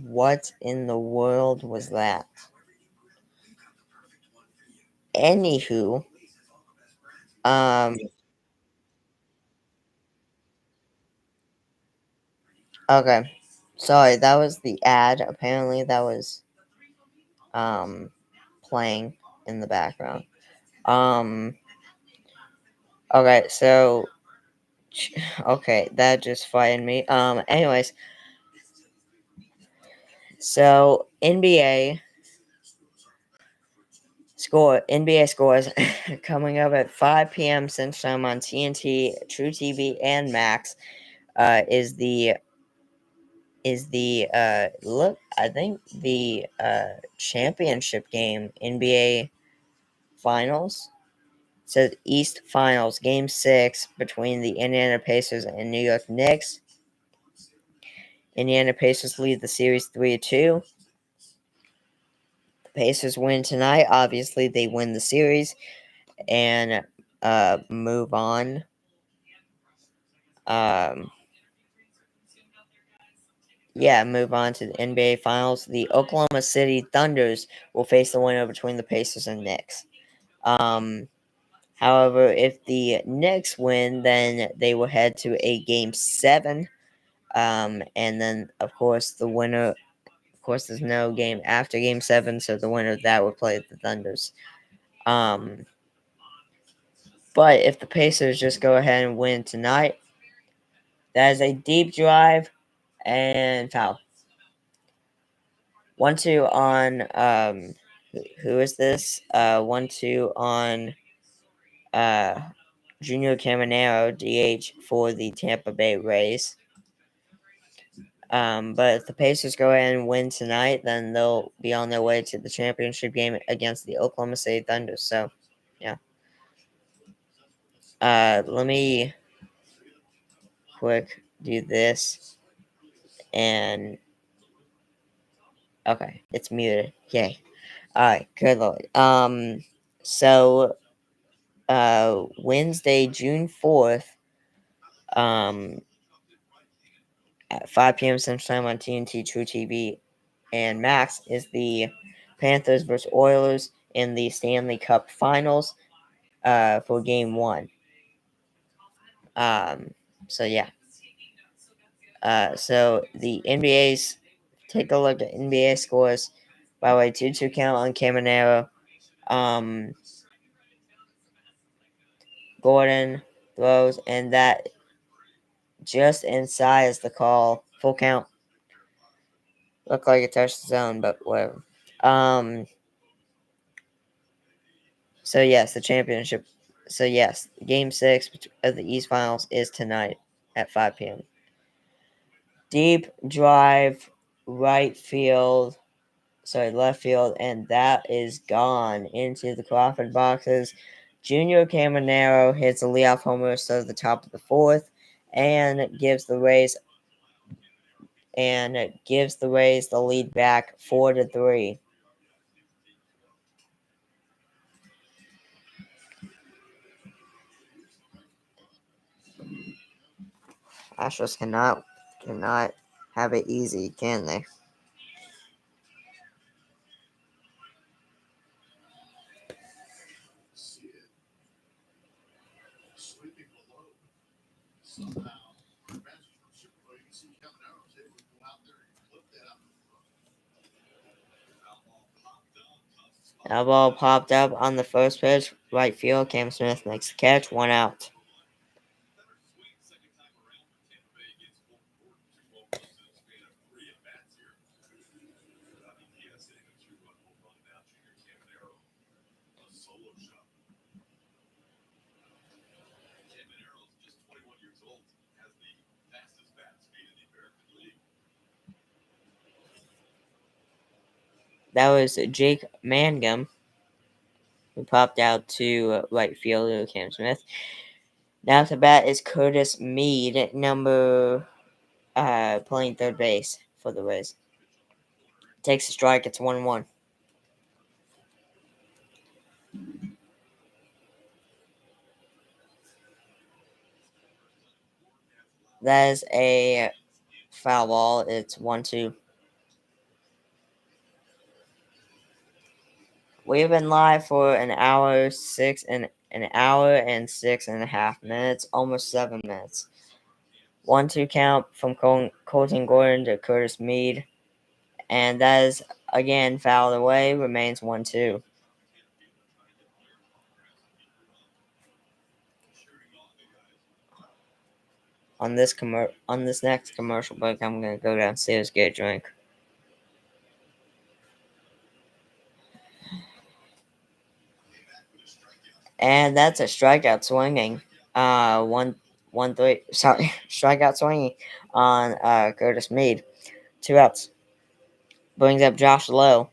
What in the world was that? Anywho, okay. Sorry, that was the ad. Apparently, that was playing in the background. Okay, so Okay, that just fired me. Anyways, so NBA scores coming up at 5 p.m. Central Time on TNT, True TV, and Max. Is the look? I think the championship game, NBA Finals. It says East Finals, Game 6 between the Indiana Pacers and New York Knicks. Indiana Pacers lead the series 3-2. The Pacers win tonight. Obviously, they win the series and move on. Um, move on to the NBA Finals. The Oklahoma City Thunders will face the winner between the Pacers and Knicks. However, if the Knicks win, then they will head to a Game 7. And then, of course, there's no game after Game 7, so the winner of that would play the Thunders. But if the Pacers just go ahead and win tonight, that is a deep drive and foul. 1-2 on who is this? 1-2 on Junior Caminero, DH for the Tampa Bay Rays. But if the Pacers go ahead and win tonight, then they'll be on their way to the championship game against the Oklahoma City Thunder. So, yeah. Let me quick do this. And, okay, it's muted. Yay. Alright, good lord. So, Wednesday, June 4th, at 5 p.m. Central Time on TNT, True TV, and Max is the Panthers versus Oilers in the Stanley Cup Finals for Game 1. So yeah. So the NBA's take a look at NBA scores. By the way, 2-2 count on Caminero. Gordon throws, and that just inside is the call. Full count. Looked like it touched the zone, but whatever. So yes, the championship. So yes, Game 6 of the East Finals is tonight at 5 p.m. Deep drive, left field, and that is gone into the Crawford boxes. Junior Caminero hits a leadoff homer to the top of the fourth, and gives the Rays the lead back 4-3. Astros cannot have it easy, can they? That ball popped up on the first pitch, right field. Cam Smith makes the catch, 1 out. That was Jake Mangum, who popped out to right field, Cam Smith. Now to bat is Curtis Mead, playing third base for the Rays. Takes a strike, it's 1-1. That is a foul ball, it's 1-2. We've been live for an hour and 6.5 minutes, almost 7 minutes. 1-2 count from Colton Gordon to Curtis Mead, and that is again fouled away. Remains 1-2. On this next commercial break, I'm gonna go downstairs get a drink. And that's a strikeout swinging. 1-3. Sorry, strikeout swinging on Curtis Mead. 2 outs. Brings up Josh Lowe.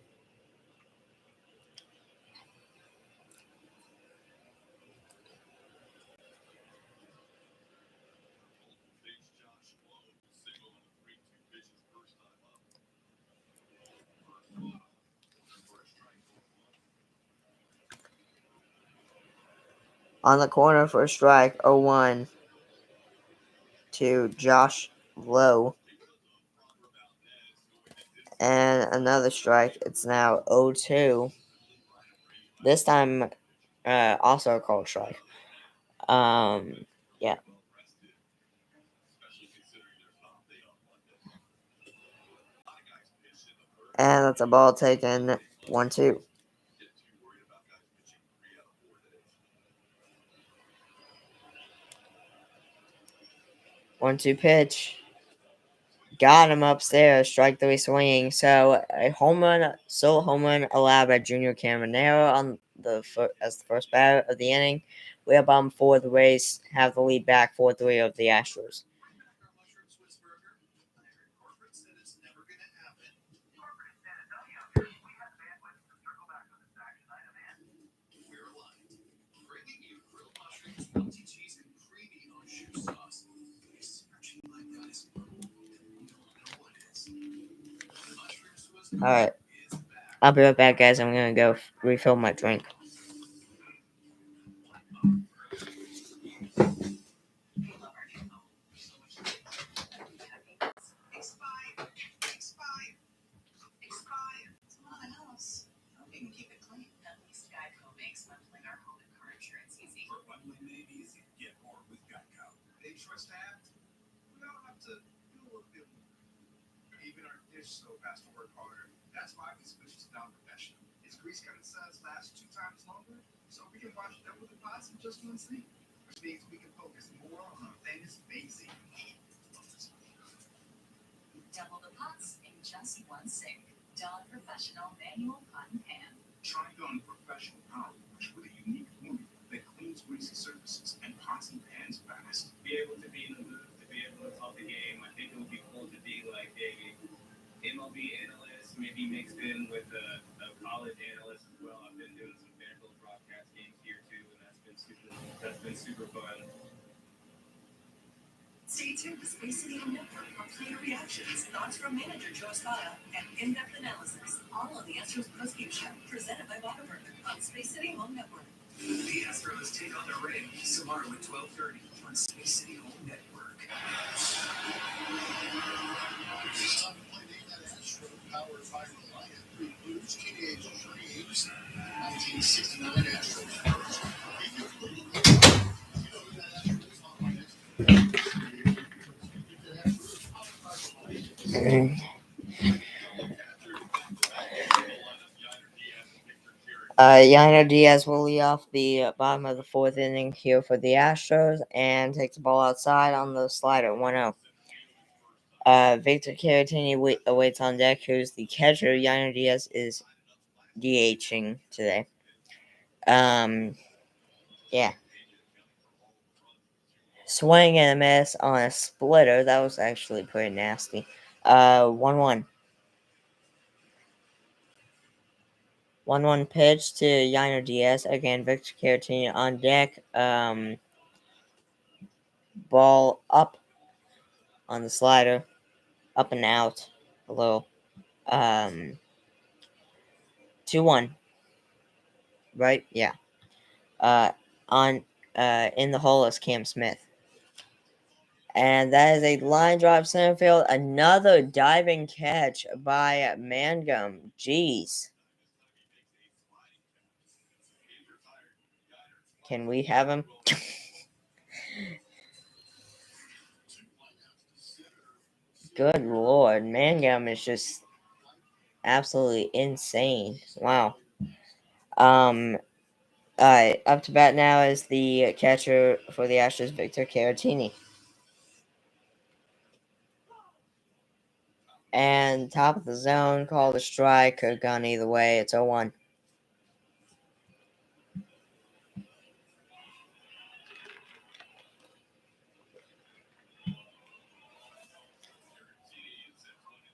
On the corner for a strike. 0-1 to Josh Lowe. And another strike. It's now 0-2. This time, also a called strike. Yeah. And that's a ball taken. 1-2. 1-2 pitch. Got him upstairs. Strike 3 swinging. So a solo home run allowed by Junior Caminero on as the first batter of the inning. We are bottom 4 of the race. Have the lead back 4-3 of the Astros. Alright. I'll be right back, guys. I'm going to go refill my drink. So fast to work harder. That's why we switched to non-professional. Its grease coated suds last 2 times longer, so we can wash double the pots in just one sink, which means we can focus more on our famous basic. Double the pots in just one sink. Dawn Professional Manual Pot and Pan. Try Dawn Professional Power Wash with a unique formula that cleans greasy surfaces and pots and pans fast. Be able to be in the mood, to be able to talk the game. I think it would be cool to be like a MLB analyst, maybe mixed in with a college analyst as well. I've been doing some Vanderbilt broadcast games here too, and that's been super fun. Stay tuned to Space City Home Network for player reactions, thoughts from manager Joe Espada, and in-depth analysis. All on the Astros postgame show, presented by Whataburger on Space City Home Network. The Astros take on the Rays tomorrow at 12:30 on Space City Home Network. Powered by Reliant, includes teenage dreams. 1969 Astros first. Yainer Diaz will lead off the bottom of the 4th inning here for the Astros and takes the ball outside on the slider 1-0. Victor Caratini awaits on deck, who's the catcher. Yainer Diaz is DHing today. Yeah. Swing and a miss on a splitter. That was actually pretty nasty. 1-1. 1-1 pitch to Yainer Diaz. Again, Victor Caratini on deck. Ball up on the slider. Up and out. A little. 2-1. Right? Yeah. In the hole is Cam Smith. And that is a line drive center field. Another diving catch by Mangum. Jeez. Can we have him? Good Lord. Mangum is just absolutely insane. Wow. Up to bat now is the catcher for the Astros, Victor Caratini. And top of the zone, called a strike. Could have gone either way. It's 0-1.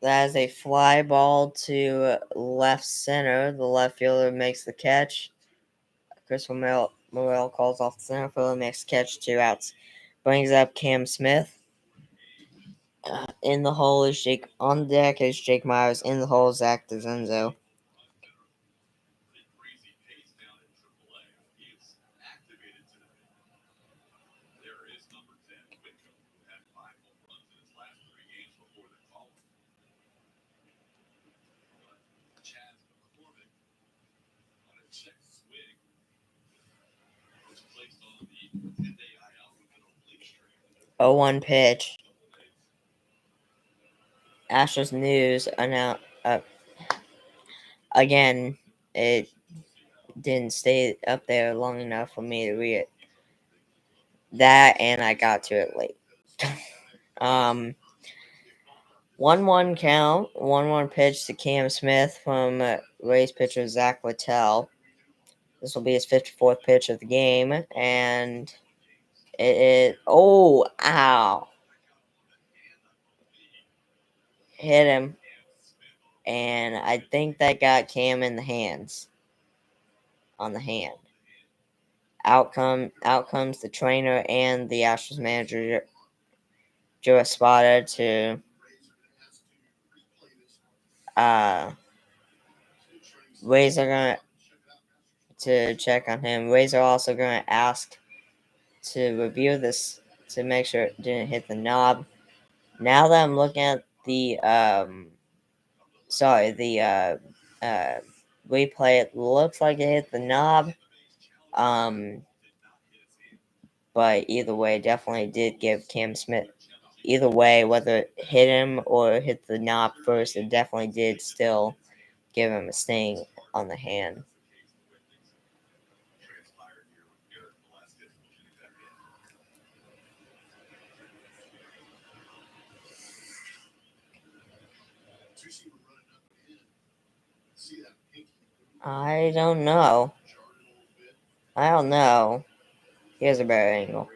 That is a fly ball to left center. The left fielder makes the catch. Chris Morel calls off the center fielder, makes the catch, 2 outs. Brings up Cam Smith. In the hole is Jake. On deck is Jake Myers. In the hole is Zach DeZenzo. Oh, 1 pitch. Astros News announced again. It didn't stay up there long enough for me to read it. That and I got to it late. 1-1 count. 1-1 pitch to Cam Smith from Rays pitcher Zach Littell. This will be his 54th pitch of the game, and ow, hit him, and I think that got Cam in the hands, on the hand. Out comes the trainer and the Astros manager, Joe Espada, to Rays are going to check on him. Rays are also going to ask to review this to make sure it didn't hit the knob. Now that I'm looking at the replay, it looks like it hit the knob. But either way, definitely did give Cam Smith. Either way, whether it hit him or hit the knob first, it definitely did still give him a sting on the hand. I don't know. Here's a better angle.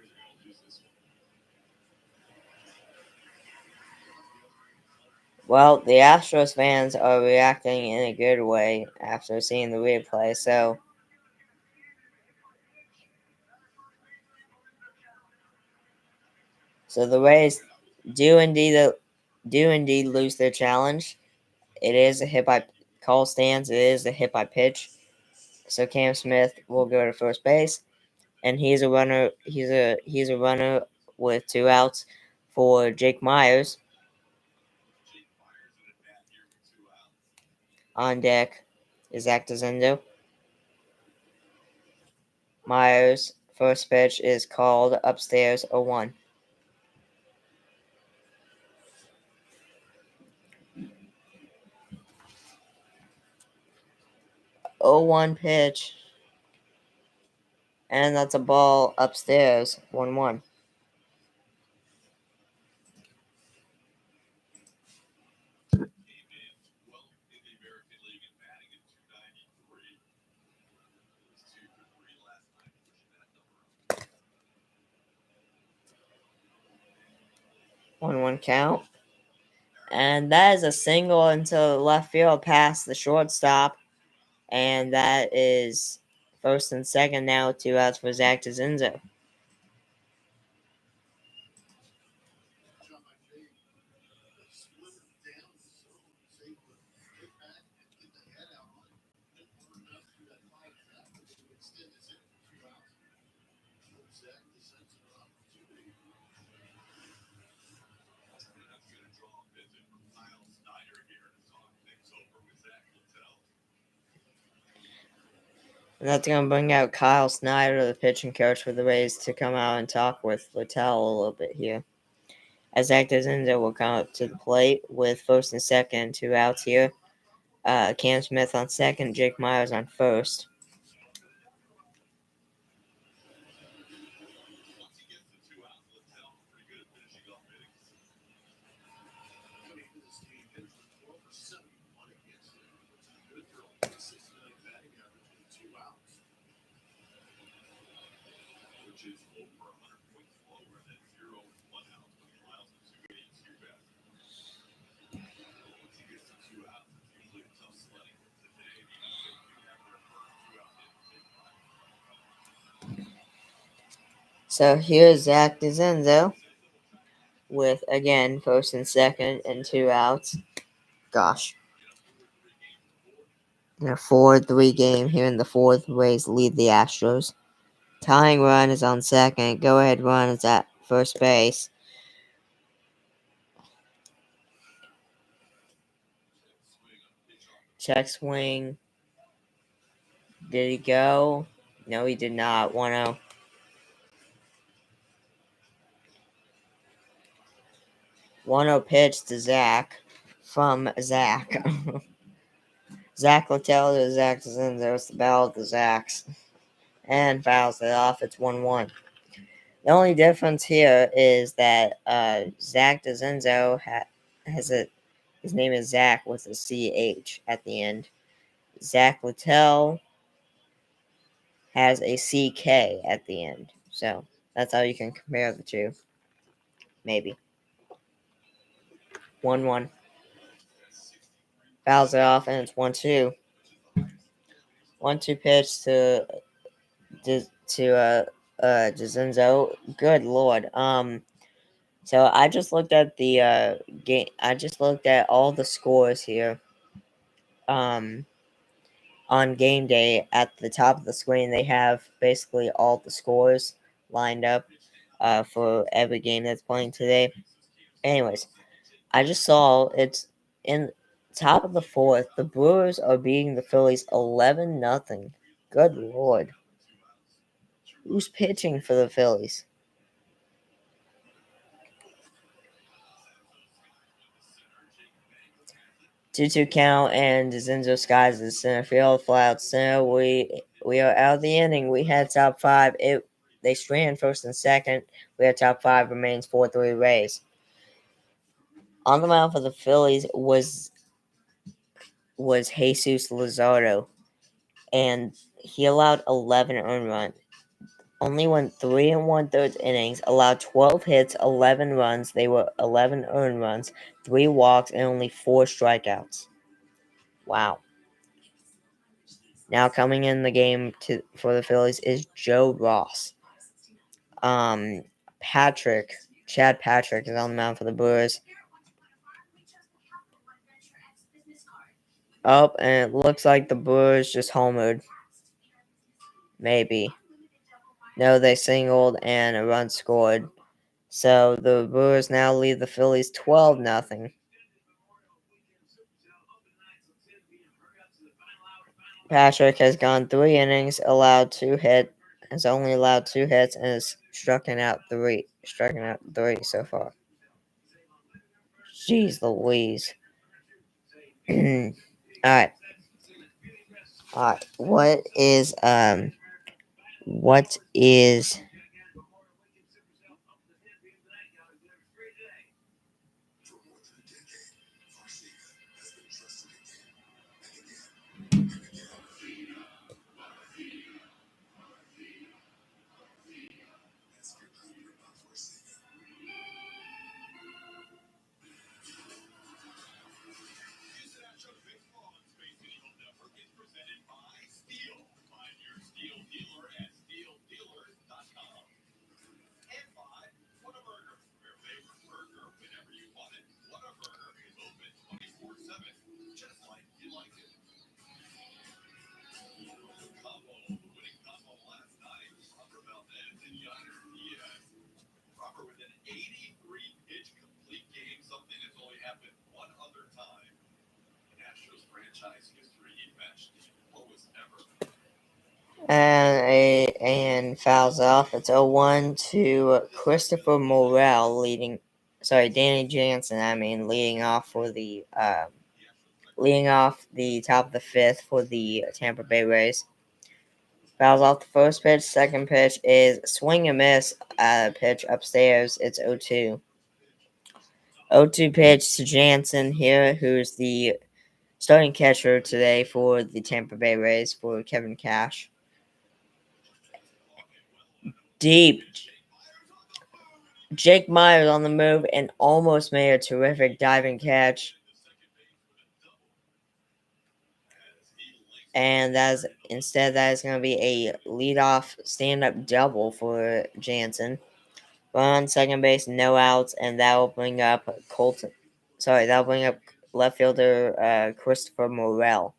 Well, the Astros fans are reacting in a good way after seeing the replay, so the Rays do indeed lose their challenge. It is a hit by call stands. It is a hit by pitch. So Cam Smith will go to first base, and he's a runner. He's a runner with 2 outs for Jake Myers. On deck is Zach DeZendo. Myers' first pitch is called upstairs 0-1. Oh, 1 pitch. And that's a ball upstairs, 1-1. One count. And that is a single into left field past the shortstop. And that is first and second now, 2 outs for Zach DeZenzo. And that's going to bring out Kyle Snyder, the pitching coach for the Rays, to come out and talk with Littell a little bit here. As Zach DeZenzo will come up to the plate with first and second, 2 outs here. Cam Smith on second, Jake Myers on first. So here's Zach DeZenzo with, again, first and second and 2 outs. Gosh. In a 4-3 game here in the fourth, Rays lead the Astros. Tying run is on second. Go ahead run is at first base. Check swing. Did he go? No, he did not. 1-0. 1-0 pitch to Zach from Zach. Zach Littell to Zach DeZenzo. It's the battle of the Zacks. And fouls it off. It's 1-1. The only difference here is that Zach DeZenzo has a. His name is Zach with a CH at the end. Zach Littell has a CK at the end. So that's how you can compare the two. Maybe. 1-1. Fouls it off, and it's 1-2. 1-2 pitch to DeZenzo. Good lord. So I just looked at the game. I just looked at all the scores here. On game day, at the top of the screen, they have basically all the scores lined up for every game that's playing today. Anyways, I just saw it's in top of the fourth. The Brewers are beating the Phillies 11-0. Good lord. Who's pitching for the Phillies? 2-2 count, and Zenzo Skies is center field, fly out center. We are out of the inning. We had top five. They strand first and second. We had top five, remains 4-3 Rays. On the mound for the Phillies was Jesus Luzardo, and he allowed 11 earned runs. Only went 3 1/3 innings, allowed 12 hits, 11 runs. They were 11 earned runs, 3 walks, and only 4 strikeouts. Wow. Now coming in the game for the Phillies is Joe Ross. Chad Patrick is on the mound for the Brewers. Oh, and it looks like the Brewers just homered. Maybe. No, they singled and a run scored. So the Brewers now lead the Phillies 12-0. Patrick has gone 3 innings, has only allowed 2 hits, and has striking out 3 so far. Jeez Louise. Alright. What is and fouls off. It's 0-1 to Christopher Morel Danny Jansen, leading off the top of the fifth for the Tampa Bay Rays. Fouls off the first pitch. Second pitch is swing and miss pitch upstairs. It's 0-2. 0-2 pitch to Jansen here, who's the starting catcher today for the Tampa Bay Rays for Kevin Cash. Deep. Jake Myers on the move and almost made a terrific diving catch. And that is going to be a leadoff stand-up double for Jansen. Run on second base, no outs, and that will bring up Colton. Sorry, that will bring up left fielder Christopher Morel.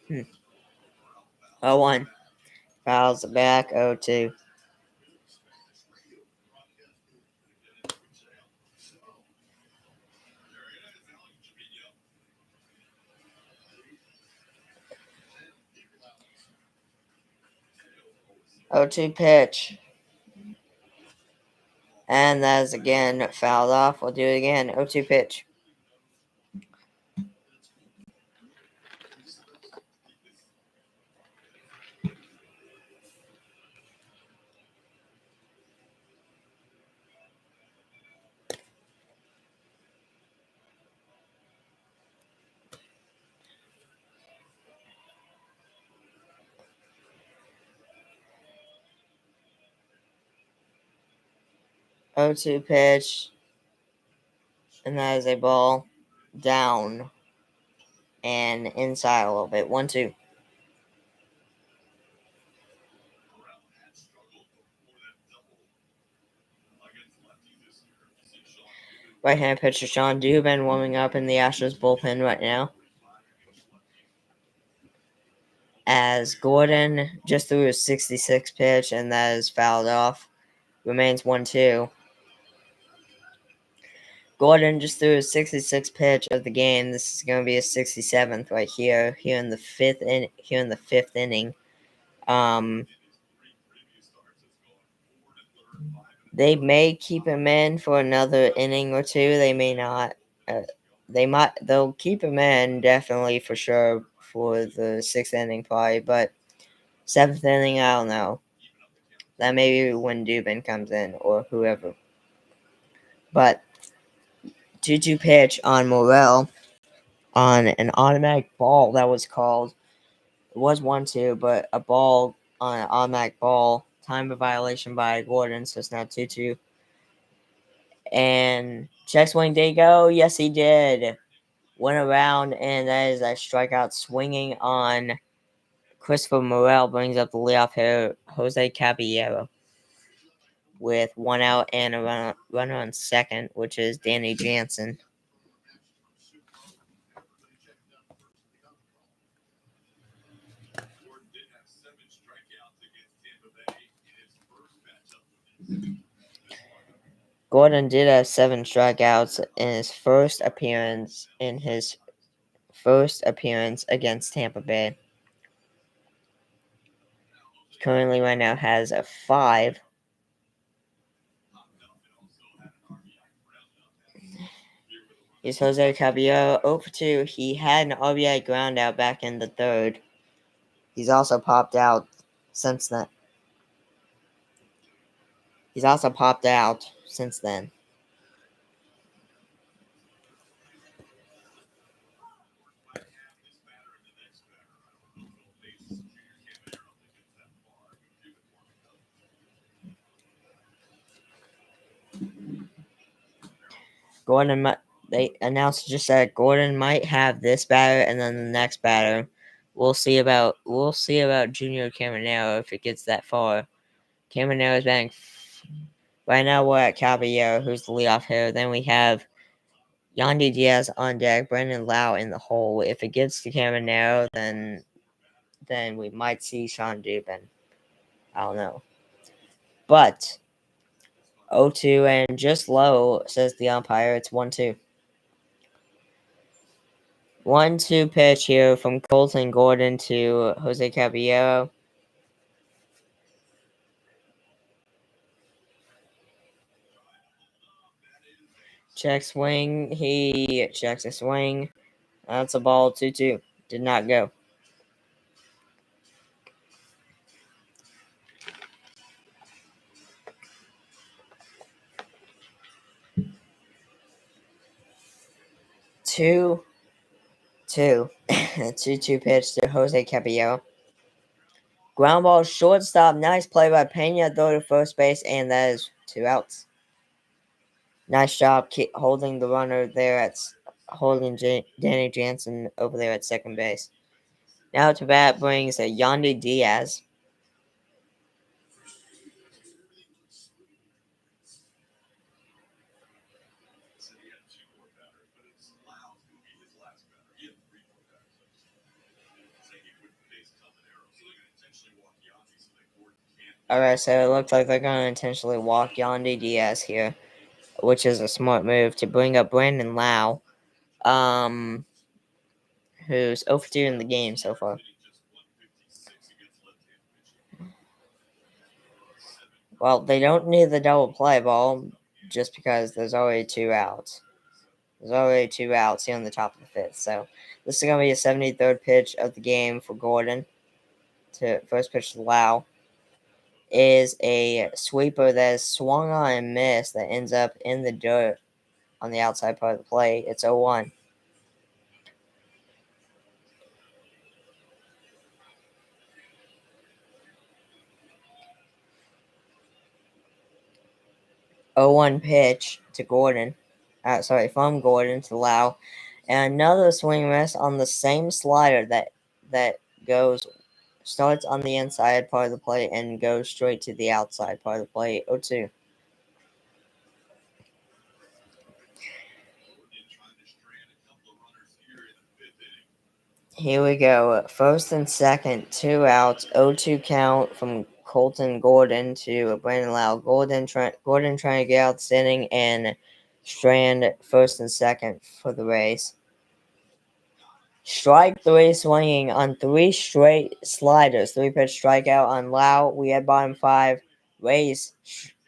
Hmm. 0-1. Fouls back 0-2. Oh, 2 pitch. And that is again fouled off. We'll do it again. 0-2 pitch. Oh, 2 pitch. And that is a ball down and inside a little bit. 1-2. Right-hand pitcher Sean Dubin warming up in the Astros bullpen right now. As Gordon just threw his 66 pitch, and that is fouled off. Remains 1-2. Gordon just threw his 66 pitch of the game. This is going to be his 67th right here. Here in the fifth inning. They may keep him in for another inning or two. They may not. They'll keep him in definitely for sure for the 6th inning probably, but 7th inning I don't know. That may be when Dubin comes in or whoever. But 2-2 pitch on Morel on an automatic ball that was called. It was 1-2, but a ball on an automatic ball. Time of violation by Gordon, so it's now 2-2. And check swing, did he go? Yes, he did. Went around, and that is a strikeout swinging on Christopher Morel. Brings up the leadoff hitter, Jose Caballero, with 1 out and a runner on second, which is Danny Jansen. Gordon did have 7 strikeouts in his first appearance against Tampa Bay. Currently, right now, has a 5. Here's Jose Caballero 0-2. He had an RBI ground out back in the 3rd. He's also popped out since then. They announced just that Gordon might have this batter and then the next batter. We'll see about Junior Caminero if it gets that far. Caminero is batting. Right now we're at Caballero, who's the leadoff hitter. Then we have Yandy Diaz on deck, Brendan Lau in the hole. If it gets to Caminero, then we might see Sean Dubin. I don't know. But 0-2 and just low, says the umpire. It's 1-2. 1-2 pitch here from Colton Gordon to Jose Caballero. Check swing. He checks a swing. That's a ball 2-2. Did not go. Two 2 pitch to Jose Cabello. Ground ball, shortstop. Nice play by Pena. Throw to first base, and that is 2 outs. Nice job holding the runner there at holding Danny Jansen over there at second base. Now to bat brings Yandy Diaz. Alright, so it looks like they're going to intentionally walk Yandy Diaz here, which is a smart move to bring up Brandon Lau, who's 0 for 2 in the game so far. Well, they don't need the double play ball just because there's already 2 outs. There's already 2 outs here on the top of the fifth. So this is going to be a 73rd pitch of the game for Gordon. To first pitch to Lau is a sweeper that is swung on and missed that ends up in the dirt on the outside part of the plate. It's 0-1. Pitch to Gordon. From Gordon to Lau. And another swing miss on the same slider that starts on the inside part of the plate and goes straight to the outside part of the plate. 0-2. Here we go. First and second, 2 outs. 0-2 count from Colton Gordon to Brandon Lau. Gordon trying to get out the inning and Strand first and second for the Rays. Strike 3 swinging on 3 straight sliders. 3-pitch strikeout on Lau. We had bottom 5. Rays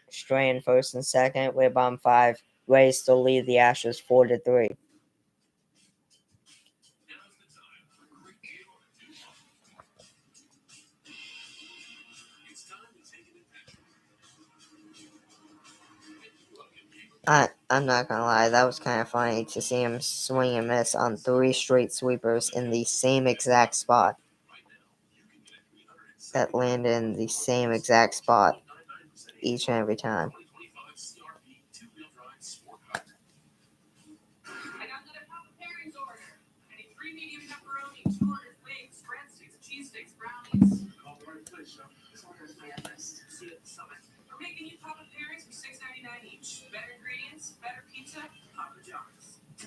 Strand first and second. We had bottom 5. Rays still lead the Astros 4-3. I'm not gonna lie, that was kind of funny to see him swing and miss on 3 straight sweepers in the same exact spot. That landed in the same exact spot each and every time.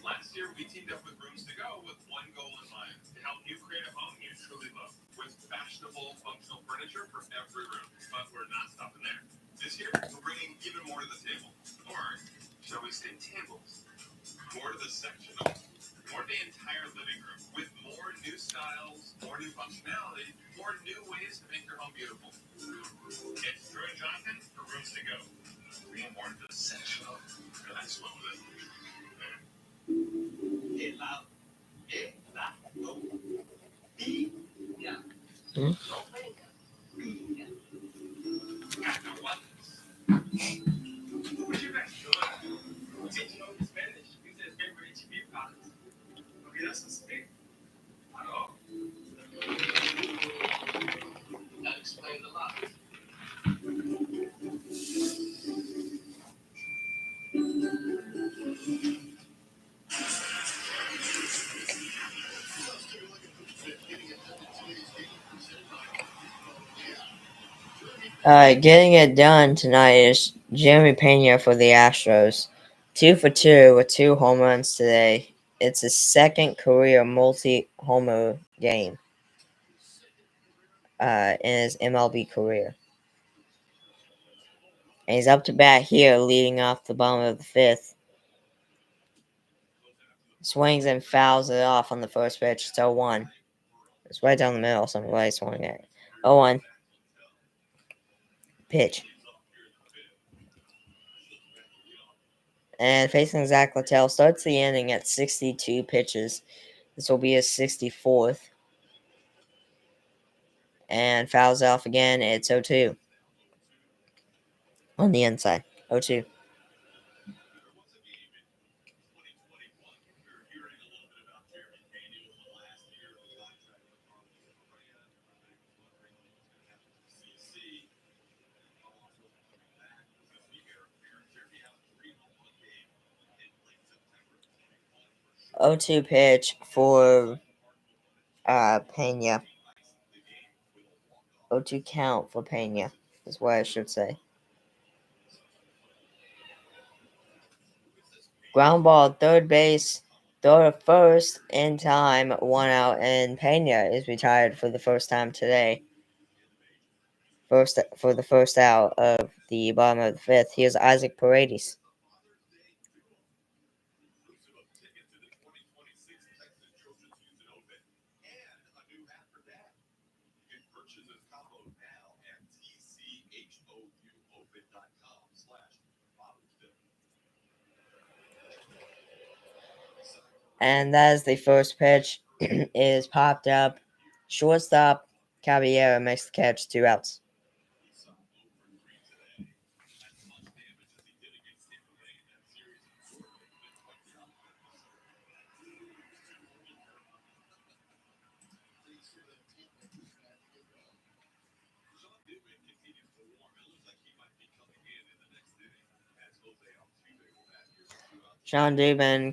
Last year, we teamed up with Rooms to Go with one goal in mind: to help you create a home you truly love, with fashionable, functional furniture for every room. But we're not stopping there. This year, we're bringing even more to the table. Or, shall we say, tables? More to the sectional. More to the entire living room, with more new styles, more new functionality, more new ways to make your home beautiful. It's Drew and Jonathan for Rooms to Go. Bringing more to the sectional. That's what we're doing. That explains a lot. Getting it done tonight is Jeremy Pena for the Astros. 2 for 2 with 2 home runs today. It's his second career multi-homer game in his MLB career. And he's up to bat here, leading off the bottom of the fifth. Swings and fouls it off on the first pitch. It's 0-1. It's right down the middle. Somebody swung at it. 0-1. Pitch. And facing Zach Littell starts the inning at 62 pitches. This will be his 64th. And fouls off again. It's 0-2 on the inside. 0-2. O two pitch for Pena. 0-2 count for Pena is what I should say. Ground ball, third base, throw to first in time, 1 out, and Pena is retired for the first time today. For the first out of the bottom of the fifth. Here's Isaac Paredes. And that is the first pitch. Is popped up. Shortstop Caballero makes the catch, 2 outs. Sean Dubin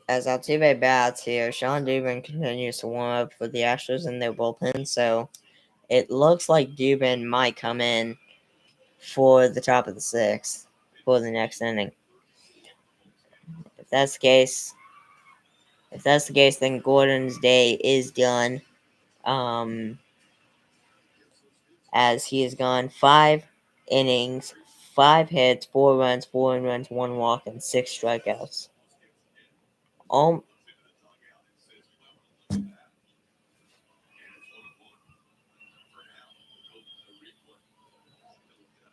as Altuve bats here. Sean Dubin continues to warm up for the Astros in their bullpen, so it looks like Dubin might come in for the top of the sixth for the next inning. If that's the case, then Gordon's day is done. As he has gone 5 innings, 5 hits, 4 runs, 4 runs, 1 walk, and 6 strikeouts.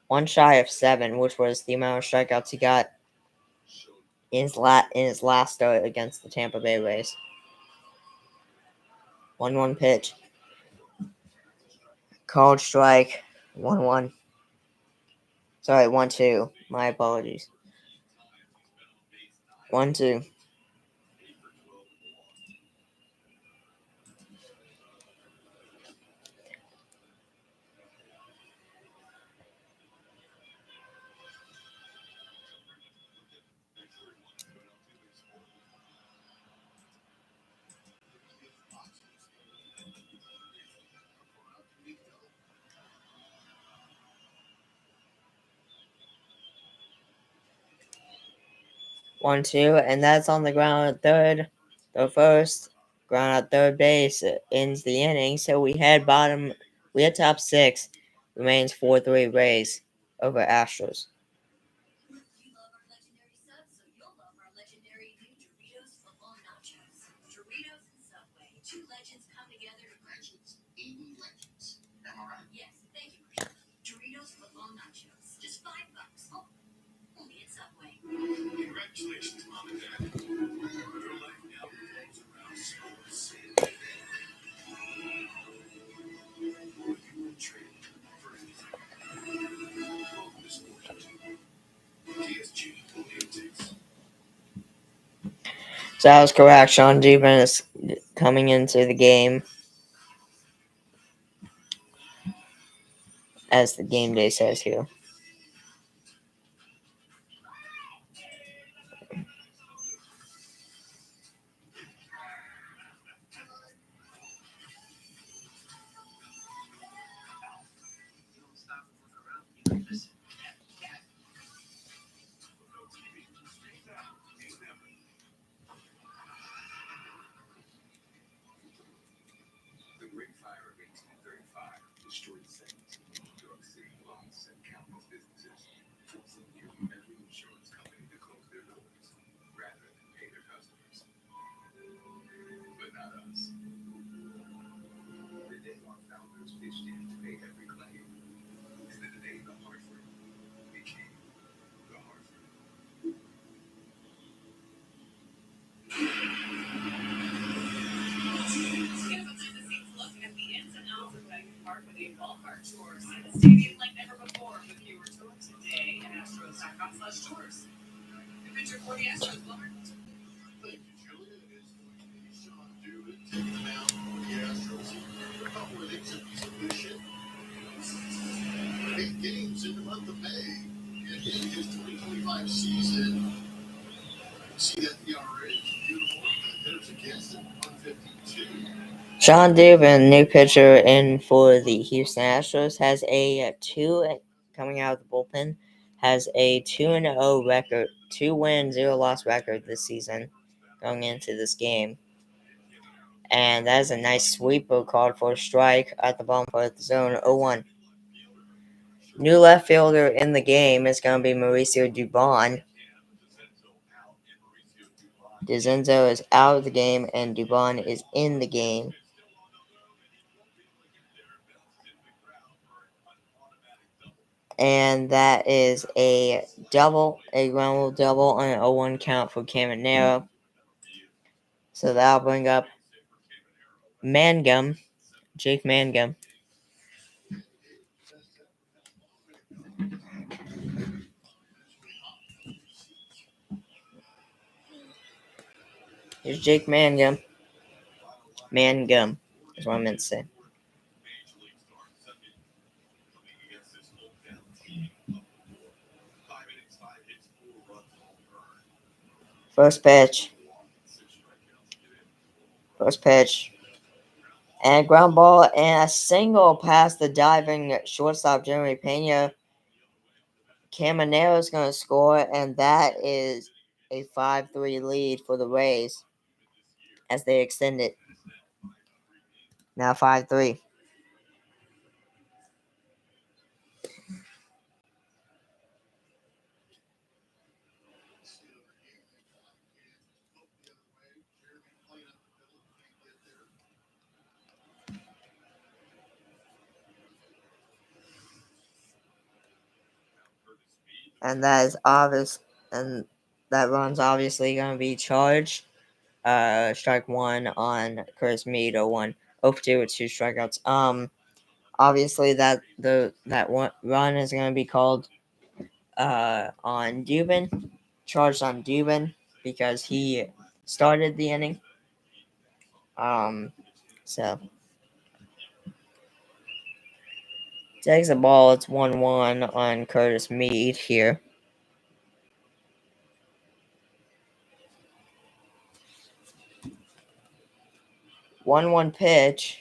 One shy of 7, which was the amount of strikeouts he got in his last start against the Tampa Bay Rays. 1-1 pitch. Called strike. 1-1. Sorry, 1-2. My apologies. 1-2. 1-2, and that's on the ground at third. The first ground at third base ends the inning. So we had top 6. Remains 4-3 Rays over Astros. Congratulations, Mom and Dad. Your life now revolves around sports. You will trade for anything. Welcome to sports. TSG only updates. So that was correct. Sean Dubin is coming into the game, as the game day says here. The Great Fire of 1835 destroyed 17 New York City lots and countless Astros. The pitcher for the Astros, Lumber. Thank you, Julia. It is going to be Sean Dubin taking the mound for the Astros. A couple of innings of submission. 8 games in the month of May. And in his 2025 season, see that ERA is beautiful. The hitters against him, 152. Sean Dubin, new pitcher in for the Houston Astros, has a coming out of the bullpen, has a 2-0 record, 2-win, 0-loss record this season going into this game. And that is a nice sweeper called for a strike at the bottom part of the zone, 0-1. New left fielder in the game is going to be Mauricio Dubon. DeZenzo is out of the game, and Dubon is in the game. And that is a double, a ground rule double on an 0-1 count for Caminero. So that'll bring up Jake Mangum. Here's Jake Mangum. Mangum is what I meant to say. First pitch. And a ground ball and a single past the diving shortstop Jeremy Pena. Caminero is going to score, and that is a 5-3 lead for the Rays as they extend it. Now 5-3. And that is obvious, and that run's obviously going to be charged. Strike one on Curtis Mead, 0-1. 0-2 with 2 strikeouts. Obviously that one run is going to be called on Dubin, charged on Dubin because he started the inning. So takes the ball. It's 1-1 on Curtis Mead here. 1-1 pitch.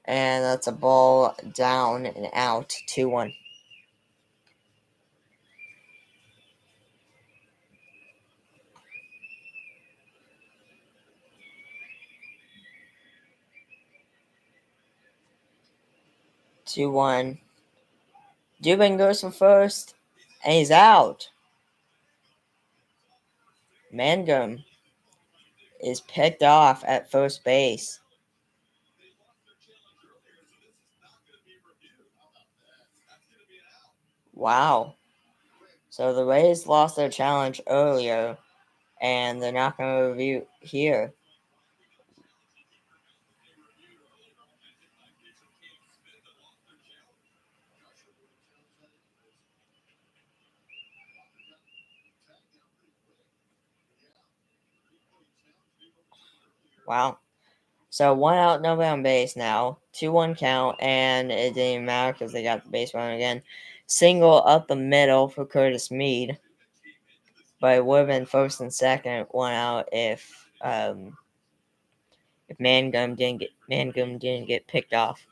And that's a ball down and out. 2-1. Dubin goes for first, and he's out. Mangum is picked off at first base. Wow. So the Rays lost their challenge earlier, and they're not going to review here. Wow. So 1 out, nobody on base now. 2-1 count, and it didn't even matter because they got the base runner again. Single up the middle for Curtis Mead. But it would have been first and second, 1 out if Mangum didn't get picked off.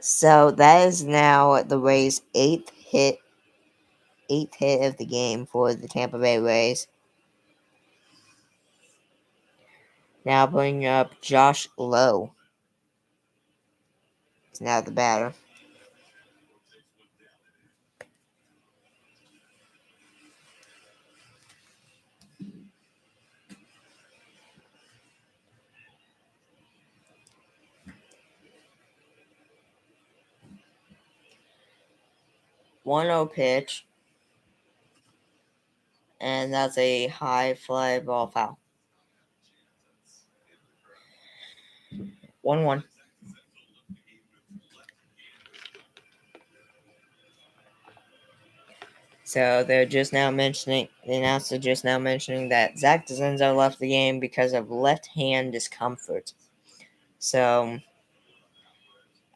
So that is now the Rays' eighth hit of the game for the Tampa Bay Rays. Now bringing up Josh Lowe. He's now the batter. One 0 pitch. And that's a high fly ball foul. 1-1. So they're just now mentioning, the announcer just now mentioning that Zach DeZenzo left the game because of left hand discomfort. So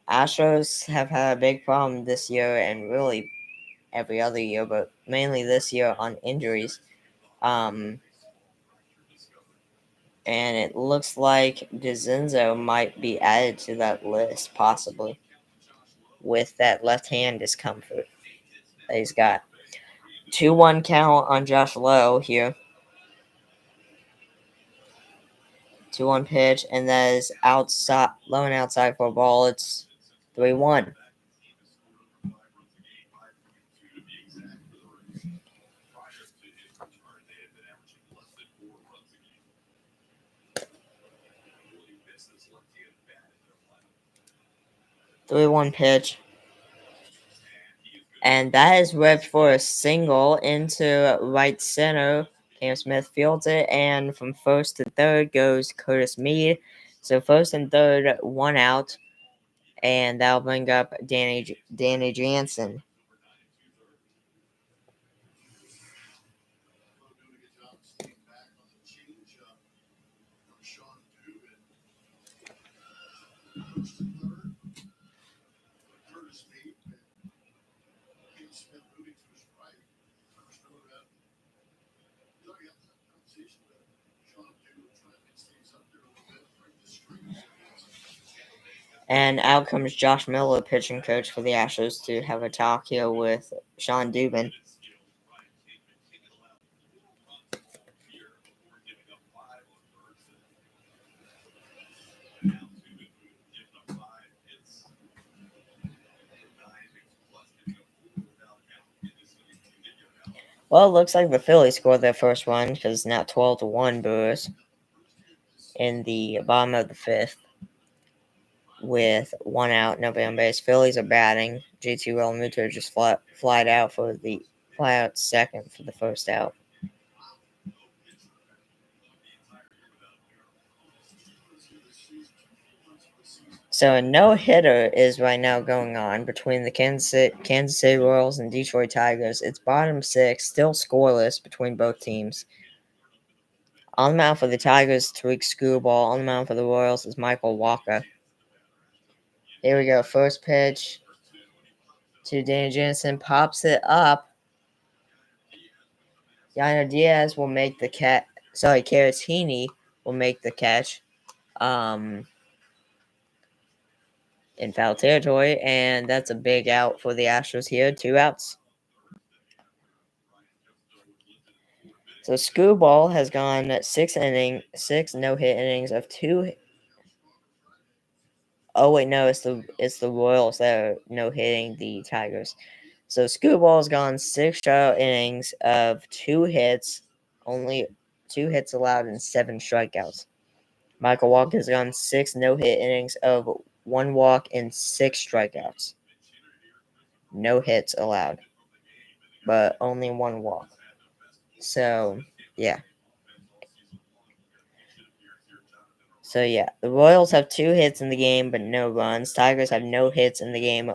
Astros have had a big problem this year, and really every other year, but mainly this year on injuries. And it looks like DeZenzo might be added to that list, possibly, with that left hand discomfort that he's got. 2-1 count on Josh Lowe here. 2-1 pitch, and that is outside, low and outside for a ball. It's 3-1. Three-one pitch, and that is ripped for a single into right center. Cam Smith fields it, and from first to third goes Curtis Mead. So first and third, 1 out, and that'll bring up Danny Jansen. And out comes Josh Miller, pitching coach for the Astros, to have a talk here with Sean Dubin. Well, it looks like the Phillies scored their first run because it's now 12-1 Brewers in the bottom of the fifth with 1 out, nobody on base. Phillies are batting. JT Realmuto just flied out second for the first out. So a no-hitter is right now going on between the Kansas City Royals and Detroit Tigers. It's bottom 6, still scoreless between both teams. On the mound for the Tigers, Tariq Skubal. On the mound for the Royals is Michael Walker. Here we go. First pitch to Danny Jansen. Pops it up. Yainer Diaz will make the catch. Sorry, Caratini will make the catch. In foul territory, and that's a big out for the Astros here. 2 outs. So Skubal has gone 6 no-hit innings of 2. Oh wait, no, it's the Royals that are no-hitting the Tigers. So Skubal has gone 6 shutout innings of 2 hits, only 2 hits allowed and 7 strikeouts. Michael Walker has gone 6 no-hit innings of 1 walk and 6 strikeouts. No hits allowed, but only 1 walk. So, yeah. The Royals have 2 hits in the game, but no runs. Tigers have no hits in the game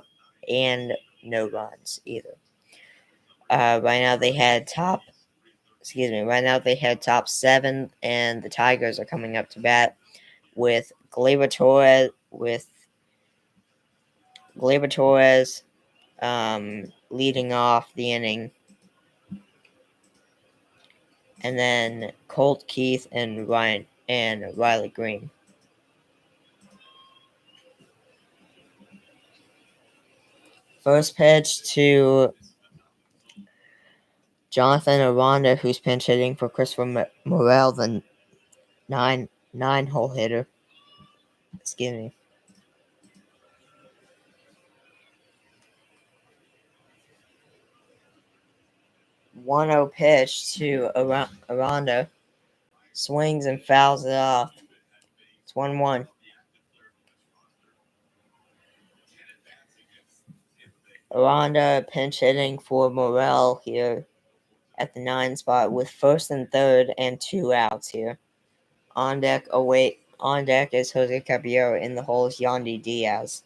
and no runs either. Right now they had top 7, and the Tigers are coming up to bat with Gleyber Torres leading off the inning, and then Colt Keith and Riley Green. First pitch to Jonathan Aranda, who's pinch hitting for Christopher Morel, the nine-hole hitter. Excuse me. 1-0 pitch to Aranda. Swings and fouls it off. It's 1-1. Aranda pinch hitting for Morel here at the 9 spot with first and third and 2 outs here. On deck On deck is Jose Caballero. In the hole is Yandy Diaz.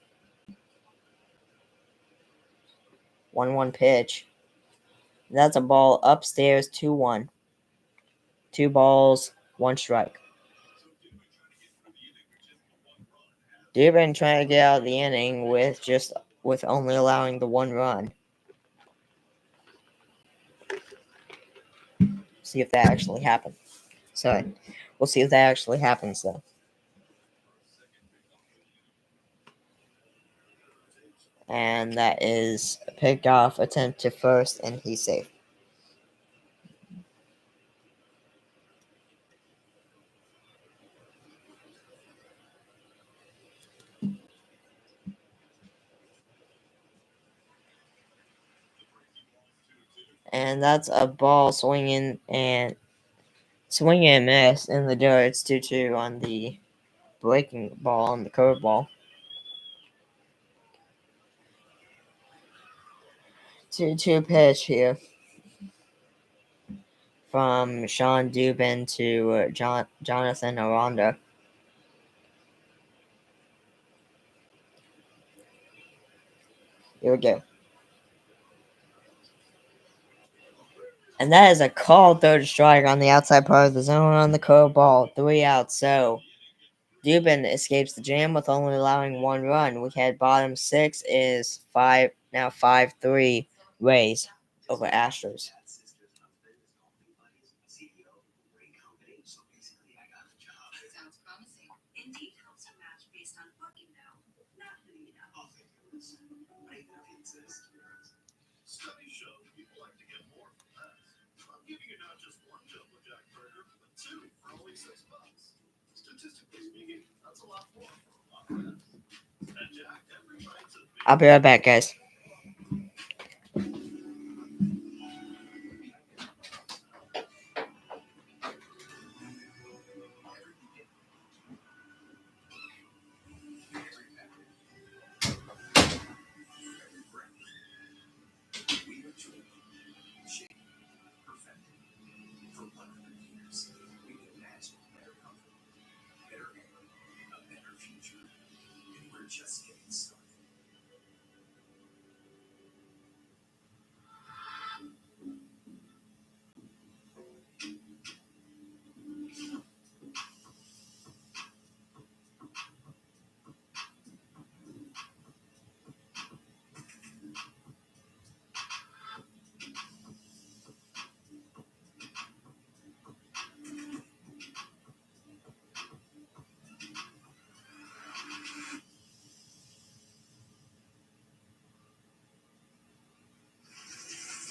1-1 pitch. That's a ball upstairs, 2-1. 2 balls, 1 strike. Dubin trying to get out of the inning with only allowing the 1 run. See if that actually happens. Sorry. We'll see if that actually happens, though. And that is a pickoff attempt to first, and he's safe. And that's a ball swinging and miss in the dirt. It's 2-2 on the breaking ball, on the curveball. 2-2 pitch here from Sean Dubin to Jonathan Aranda. Here we go. And that is a called third strike on the outside part of the zone on the curveball. 3 outs. So Dubin escapes the jam with only allowing 1 run. We had bottom 6 is 5-3 Rays over Astros. Studies show people like to get more for less. I'm giving you not just 1 Jumbo Jack burger, but 2 for only $6. Statistically speaking, that's a lot more for a lot less. And Jack, every bite's a big. I'll be right back, guys. Just getting started.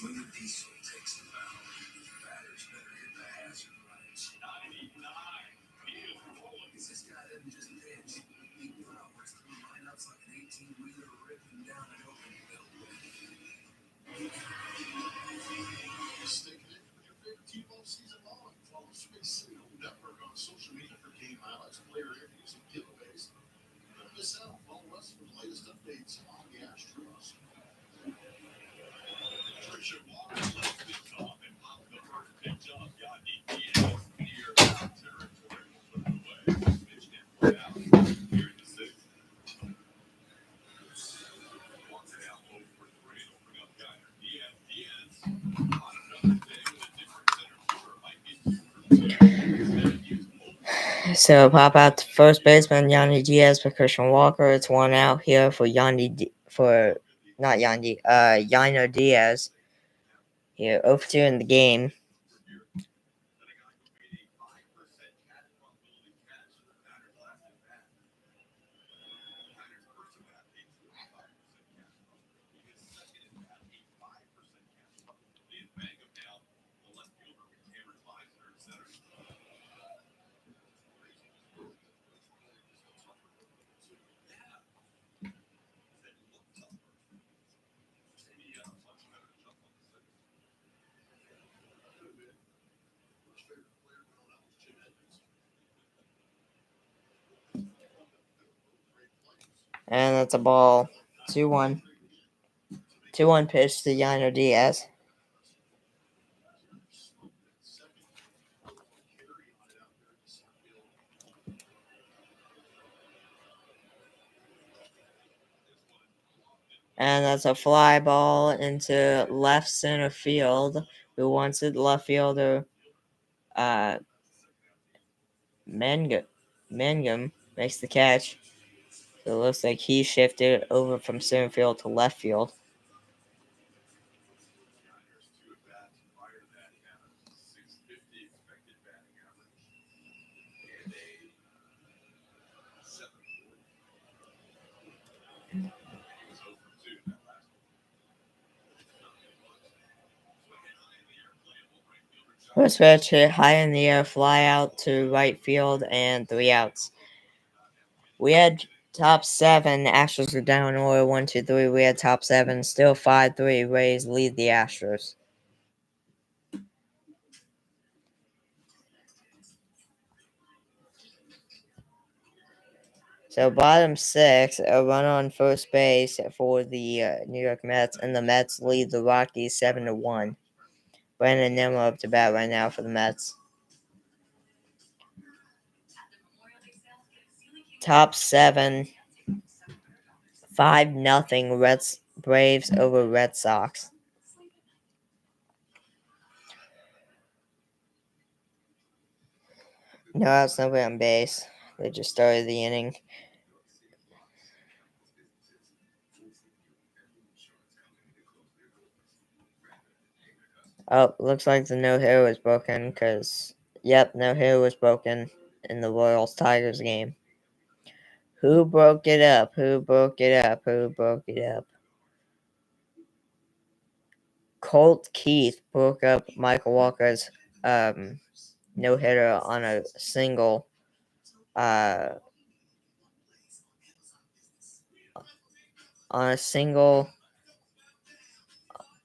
When the diesel takes the bow, the batters better hit the hazard lights. 99. Beautiful. Because this guy didn't just pitch. He powers through lineups like an 18-wheeler ripping down an open field. Stay connected with your favorite team all season long. Follow Space City Home Network on social media for game highlights, player interviews, and giveaways. Don't miss out. Follow us for the latest updates on the Astros. Trisha Walker left things off and popped the first pitch off Yandy Diaz. Near foul territory will put it away. Pitch can't put out. Here in the 6th. Wants it out low for 3. Don't bring up Giner. Diaz. On another day with a different center fielder might get So pop out to first baseman Yandy Diaz for Christian Walker. It's 1 out here for Yiner Diaz. Here, 0-2 in the game. And that's a ball. 2-1. 2-1 pitch to Yiner Diaz. And that's a fly ball into left center field. Who wants it? Left fielder uh, Mangum makes the catch. So it looks like he shifted over from center field to left field. First pitch hit high in the air, fly out to right field, and 3 outs. We had top 7. Astros were down order 1, 2, 3. We had top 7. Still 5-3. Rays lead the Astros. So bottom 6, a run on first base for the New York Mets, and the Mets lead the Rockies 7-1. Brandon Nimmo up to bat right now for the Mets. Top 7, 5-0 Braves over Red Sox. No outs, nobody on base. They just started the inning. Oh, looks like the no-hitter was broken because, no-hitter was broken in the Royals-Tigers game. Who broke it up? Who broke it up? Who broke it up? Colt Keith broke up Michael Walker's no-hitter on a single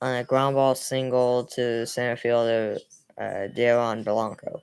on a ground ball single to center fielder Dayron Blanco.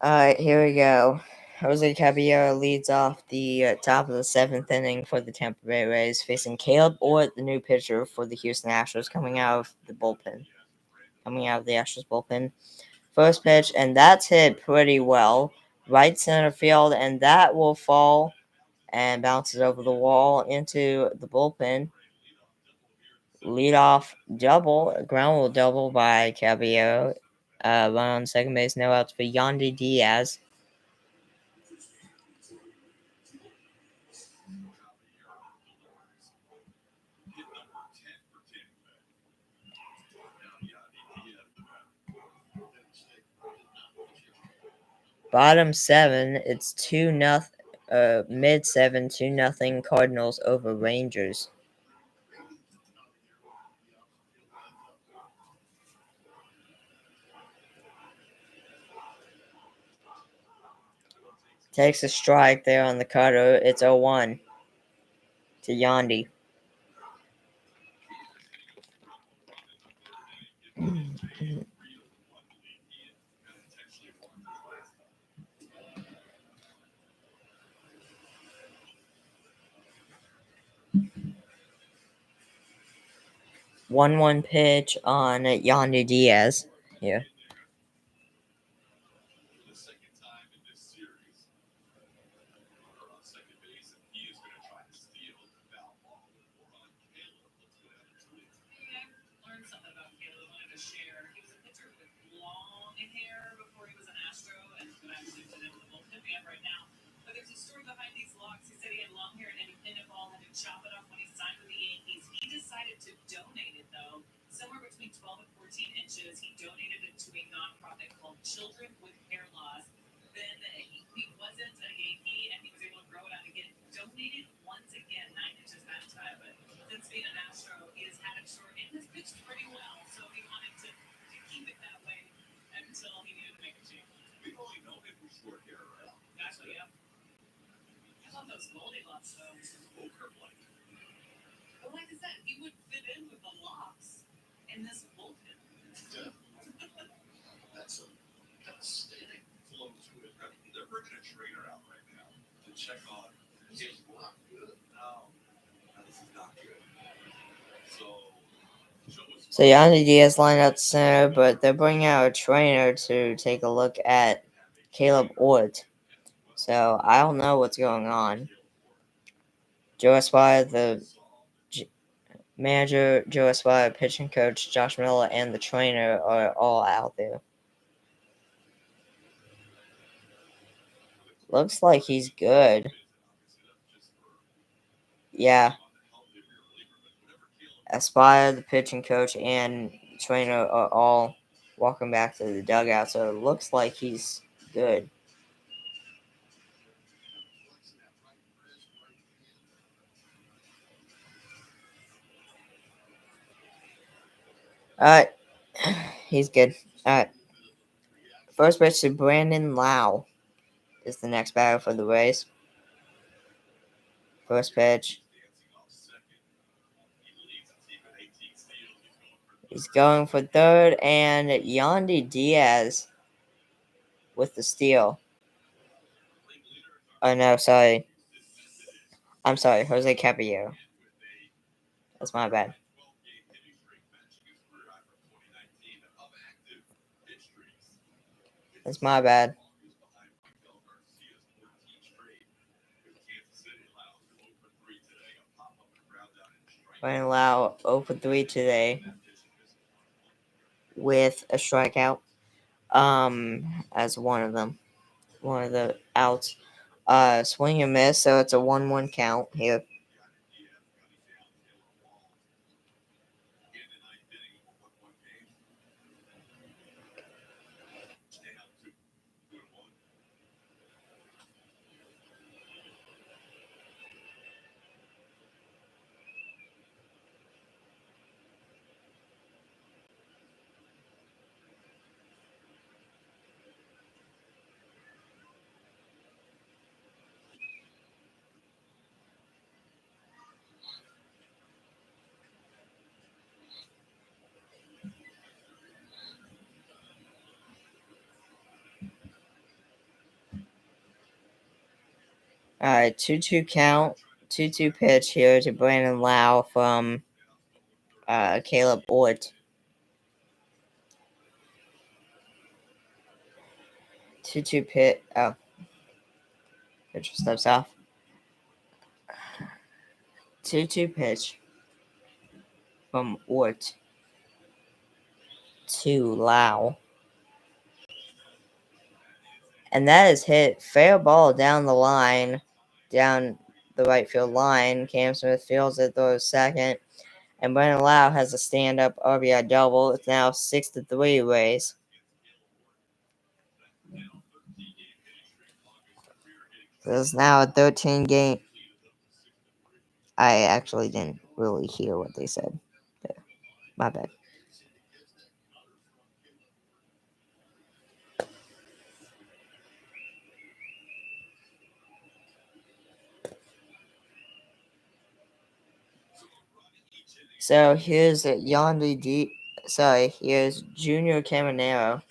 Alright, here we go. Jose Caballero leads off the top of the 7th inning for the Tampa Bay Rays, facing Caleb Orr, the new pitcher for the Houston Astros, coming out of the Astros bullpen. First pitch, and that's hit pretty well. Right center field, and that will fall and bounces over the wall into the bullpen. Leadoff double, ground rule double by Caballero. Run on second base, no outs for Yandy Diaz. Bottom 7, it's 2-0. Mid 7, 2-0 Cardinals over Rangers. Takes a strike there on the cutter. It's 0-1 to Yandy. One pitch on Yandy Diaz here. share. He was a pitcher with long hair before he was an Astro, and what I believe that it was a bullpen we have right now. But there's a story behind these locks. He said he had long hair and then he pinned it all and had to chop it off when he signed with the Yankees. He decided to donate it though, somewhere between 12 and 14 inches. He donated it to a nonprofit called Children with Hair Loss. Then he wasn't a Yankee and he was able to grow it out again. Donated once again, 9 inches that time. But since being an Astro, he has had it short and has pitched pretty well. So he wanted to keep it that way until he needed to make a change. We've only known him for short hair, right? Actually, yeah. I love those Goldilocks though. Poker like. But like I said, he would fit in with the locks in this bullpen. Yeah. That's a outstanding flow to it. They're bringing a trainer out right now to check on his block. Good? No, this is not good. So Yandy Diaz lined up center, but they're bringing out a trainer to take a look at Caleb Ort. So I don't know what's going on. Joe Espada, the manager, Joe Espada, pitching coach, Josh Miller, and the trainer are all out there. Looks like he's good. Yeah. Espada, the pitching coach, and trainer are all walking back to the dugout, so it looks like he's good. Alright. He's good. Alright. First pitch to Brandon Lau is the next batter for the Rays. First pitch. He's going for third, and Yandy Diaz with the steal. Oh, no, sorry. I'm sorry, Jose Caballero. That's my bad. That's my bad. Brandon Lau 0 for 3 today with a strikeout. As one of the outs. Swing and miss, so it's a 1-1 count here. All right, 2-2 count. 2-2 pitch here to Brandon Lau from Caleb Ort. 2-2 pitch. Oh. Pitcher steps off. 2-2 pitch from Ort to Lau. And that is hit. Fair ball down the line. Down the right field line. Cam Smith fields it, throws second. And Brandon Lau has a stand-up RBI double. It's now 6-3 Rays. This is now a 13-game. I actually didn't really hear what they said. My bad. So here's here's Junior Caminero.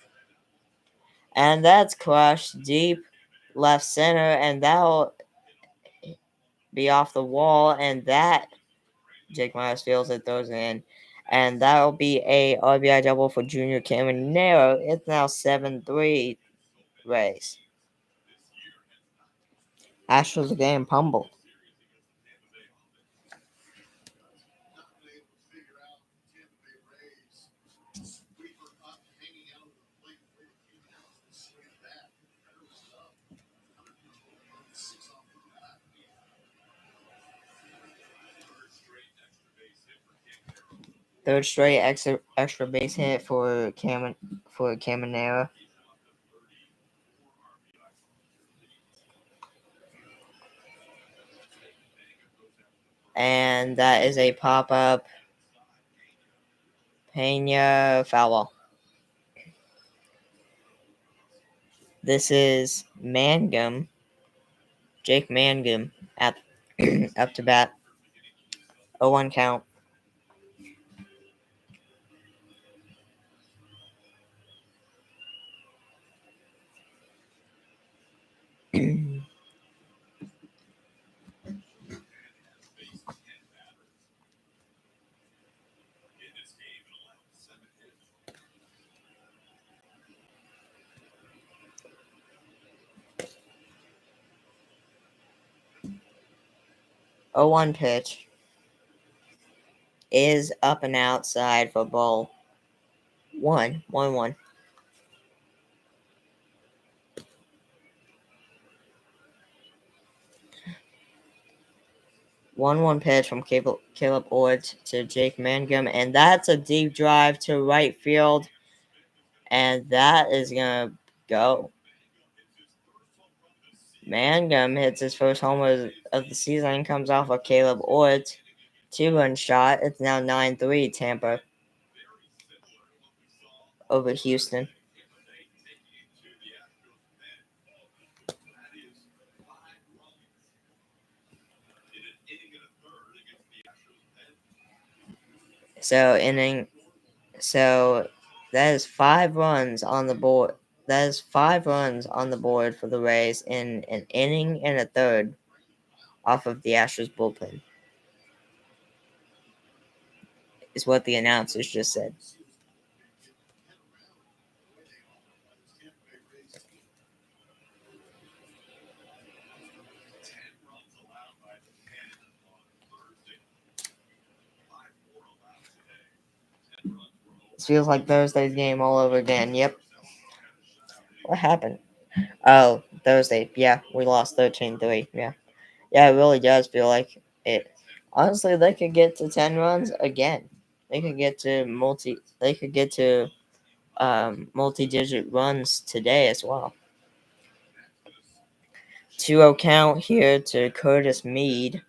And that's crushed deep left center, and that'll be off the wall, and that Jake Myers fields it, throws it in. And that'll be a RBI double for Junior Caminero. It's now 7-3 Rays. Astros are getting pummeled. Third straight extra base hit for Caminera. And that is a pop up. Pena foul ball. This is Mangum. Jake Mangum at up to bat. 0-1 count. Oh, 1 pitch is up and outside for ball 1. 1-1 pitch from Caleb Ort to Jake Mangum, and that's a deep drive to right field, and that is gonna go. Mangum hits his first homer of the season and comes off of Caleb Ort. 2-run shot. It's now 9-3 Tampa over Houston. So that is 5 runs on the board. That is 5 runs on the board for the Rays in an inning and a third off of the Astros bullpen. Is what the announcers just said. This feels like Thursday's game all over again. Yep. What happened? Oh, Thursday. Yeah, we lost 13-3. Yeah. Yeah, it really does feel like it. Honestly, they could get to 10 runs again. They could get to multi-digit runs today as well. 2-0 count here to Curtis Mead.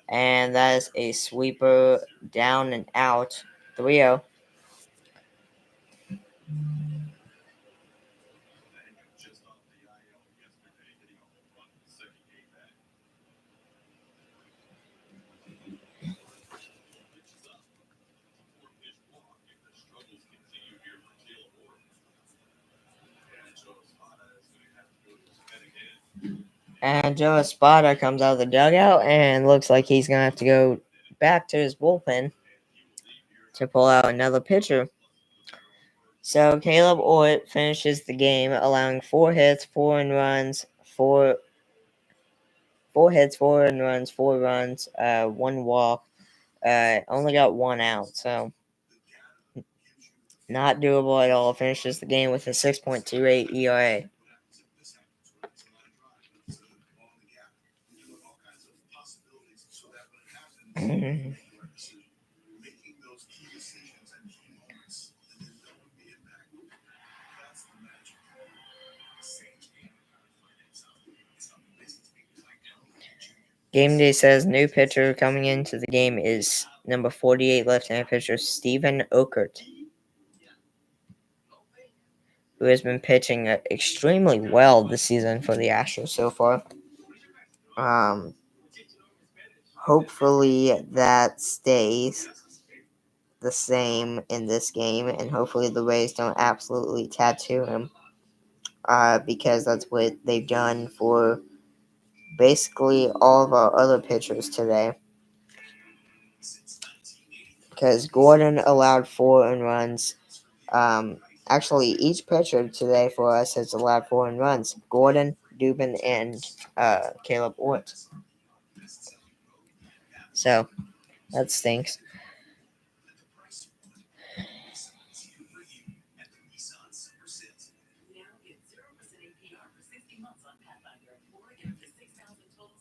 And that is a sweeper down and out. 3-0. And Joe Espada comes out of the dugout and looks like he's going to have to go back to his bullpen to pull out another pitcher. So Caleb Ort finishes the game, allowing 4 hits, 4 runs, 4 hits, 4 runs, 4 runs, 1 walk. Only got 1 out, so not doable at all. Finishes the game with a 6.28 ERA. Game Day says new pitcher coming into the game is number 48 left-handed pitcher Steven Okert, who has been pitching extremely well this season for the Astros so far. Hopefully that stays the same in this game, and hopefully the Rays don't absolutely tattoo him, because that's what they've done for basically all of our other pitchers today. Because Gordon allowed 4 earned runs. Actually, each pitcher today for us has allowed 4 earned runs. Gordon, Dubin, and Caleb Ort. So that stinks.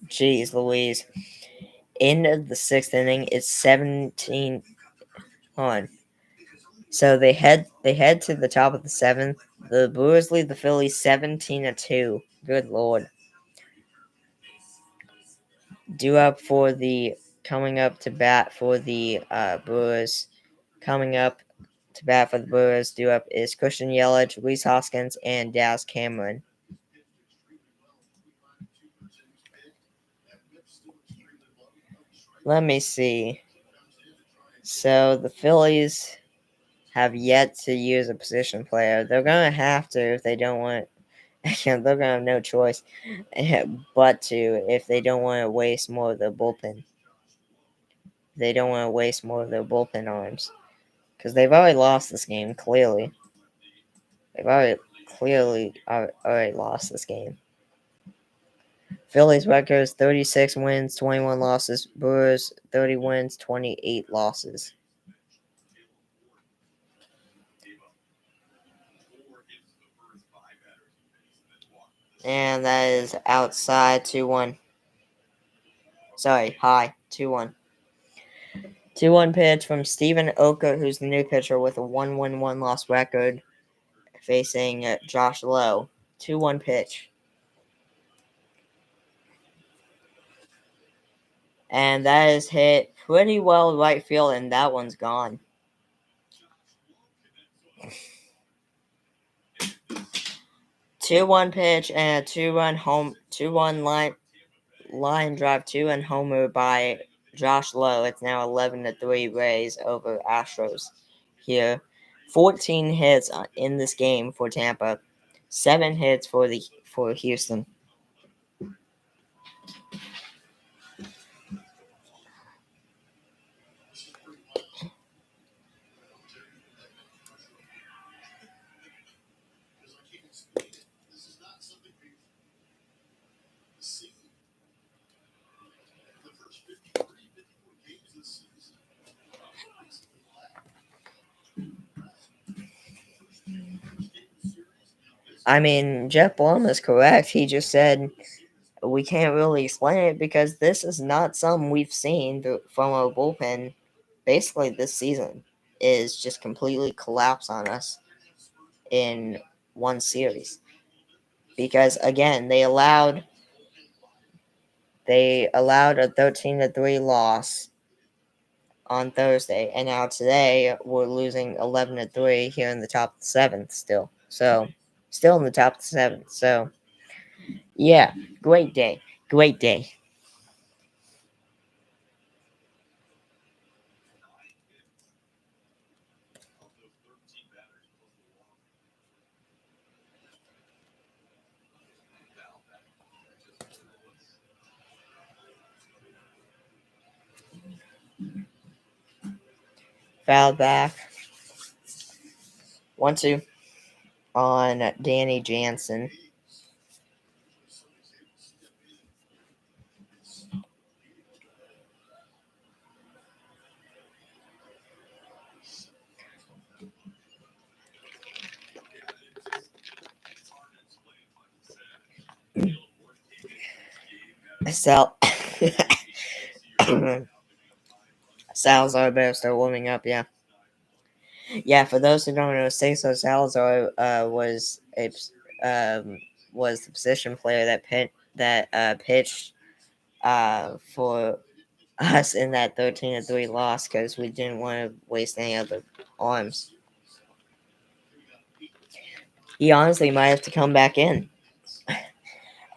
Jeez Louise. End of the 6th inning. It's 17. Hold on. So they head to the top of the seventh. The Brewers lead the Phillies 17-2. Good lord. Due up for the coming up to bat for the Brewers. Coming up to bat for the Brewers, due up is Christian Yelich, Reese Hoskins, and Daz Cameron. Let me see. So the Phillies have yet to use a position player. They're gonna have to if they don't want. They're gonna have no choice, but to if they don't want to waste more of their bullpen. They don't want to waste more of their bullpen arms because they've already lost this game. Clearly, they've already lost this game. Phillies record is 36 wins, 21 losses. Brewers 30 wins, 28 losses. And that is outside 2-1. Sorry, high 2-1. 2-1 pitch from Steven Oka, who's the new pitcher with a 1-1-1 loss record, facing Josh Lowe. 2-1 pitch. And that is hit pretty well right field, and that one's gone. 2-1 pitch and a 2-run line drive 2-run homer by Josh Lowe. It's now 11-3 Rays over Astros here. 14 hits in this game for Tampa, 7 hits for Houston. I mean, Jeff Blum is correct. He just said we can't really explain it because this is not something we've seen from our bullpen basically this season. Is just completely collapse on us in one series. Because again, they allowed a 13-3 loss on Thursday, and now today we're losing 11-3 here in the top of the seventh still. So still in the top of the seventh. So yeah, great day. Great day. Foul back. 1-2 on Danny Jansen. Salazar better start warming up, yeah. Yeah, for those who don't know, Cesar Salazar was the position player that pitched for us in that 13-3 loss because we didn't want to waste any other arms. He honestly might have to come back in.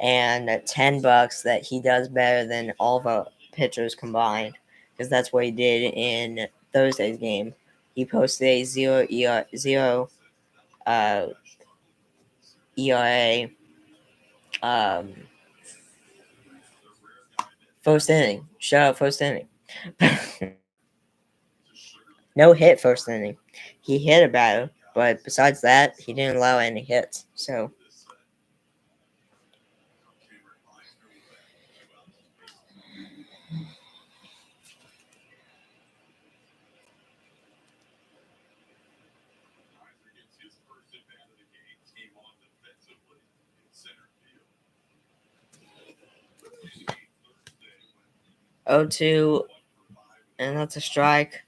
And $10 that he does better than all of our pitchers combined, because that's what he did in Thursday's game. He posted a 0 ERA first inning. Shutout first inning. No hit first inning. He hit a batter, but besides that, he didn't allow any hits. So Oh, 2, and that's a strike.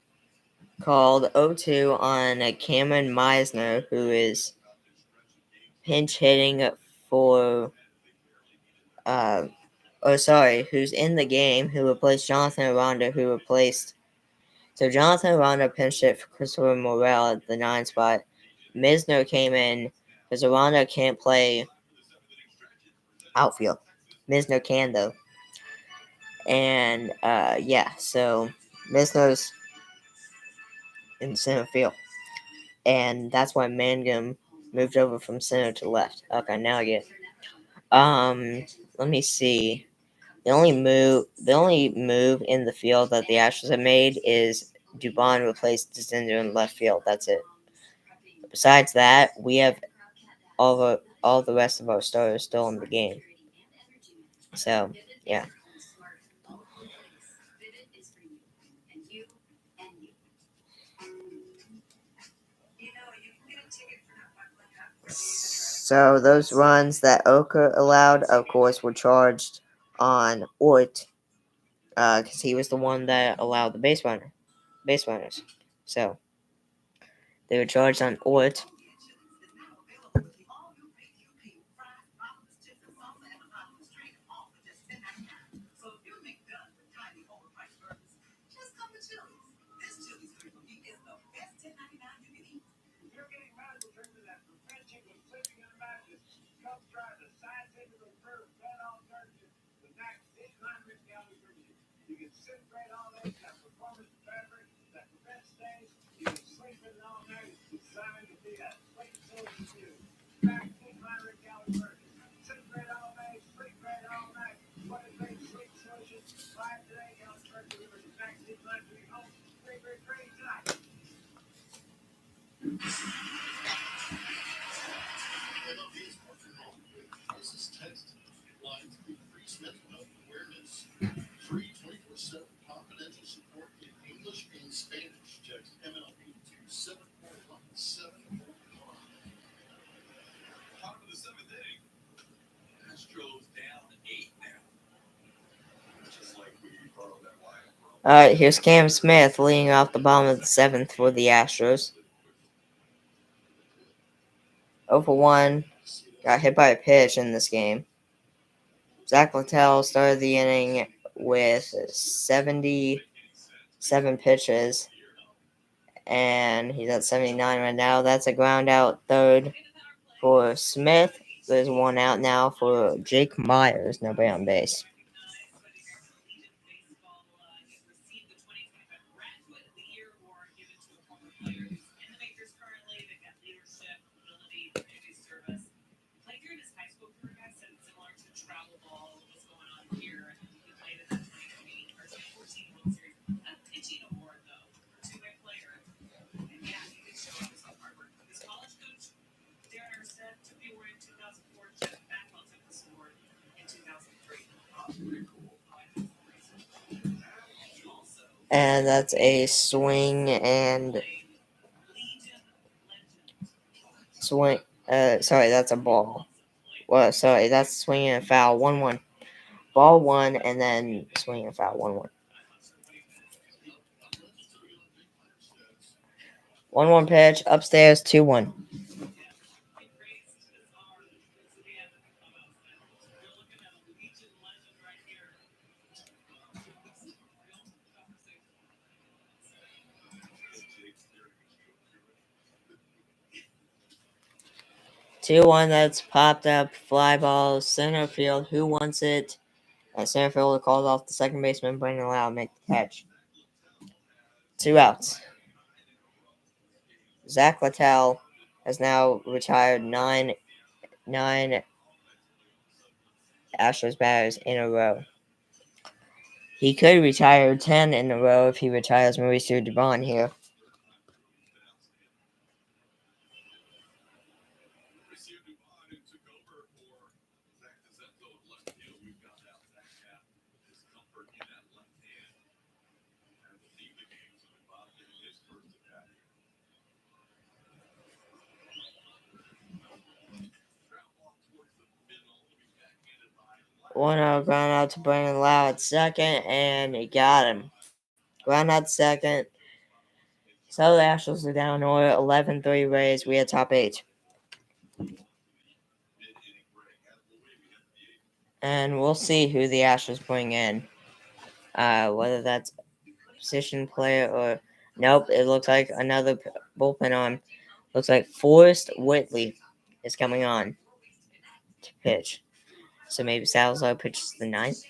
called 0-2 on Cameron Meisner, who is pinch hitting for, who's in the game, who replaced Jonathan Aranda, So Jonathan Aranda pinched hit for Christopher Morel at the 9 spot. Misner came in because Aranda can't play outfield. Misner can, though. And, so Misner's in center field. And that's why Mangum moved over from center to left. Okay, now I get it. Let me see. The only move in the field that the Astros have made is Dubon replaced Descender in left field. That's it. Besides that, we have all the rest of our starters still in the game. So yeah. So those runs that Oka allowed, of course, were charged on Ort, because he was the one that allowed the base runners. So they were charged on Ort. Top of the seventh inning, Astros down 8 now. Just like we borrowed that line from. All right, here's Cam Smith leading off the bottom of the 7th for the Astros. 0 for 1. Got hit by a pitch in this game. Zach Littell started the inning with 77 pitches, and he's at 79 right now. That's a ground out third for Smith. There's one out now for Jake Myers, nobody on base. And that's a swing and swing. That's a ball. Well, that's swing and foul. 1-1. Ball 1, and then swing and foul. 1-1. 1-1 pitch upstairs. 2-1. That's popped up. Fly ball, center field. Who wants it? Center fielder calls off the second baseman. Brandon Lau make the catch. 2 outs. Zach Littell has now retired nine Astros batters in a row. He could retire 10 in a row if he retires Mauricio Dubon here. One out, ground out to Brandon Lau at second, and he got him. Ground out second. So the Astros are down or 11-3 Rays. We had top 8. And we'll see who the Astros bring in. Whether that's position player or nope, it looks like another bullpen arm. Looks like Forrest Whitley is coming on to pitch. So maybe Salazar pitches the ninth.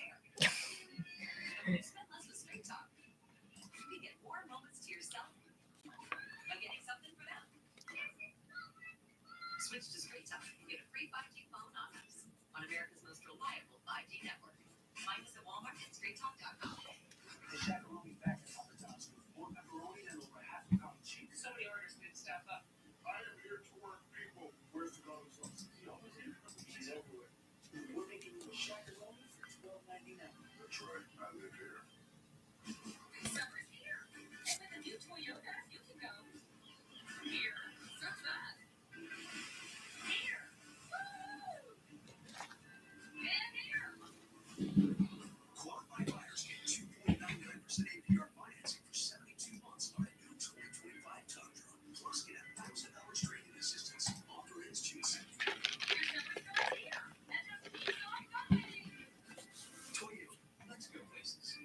Qualified buyers get 2.99% APR financing for 72 months on a new 2025 Tundra. Plus, get $1,000 trade-in assistance. Offer ends June 2nd. Toyota, let's go places.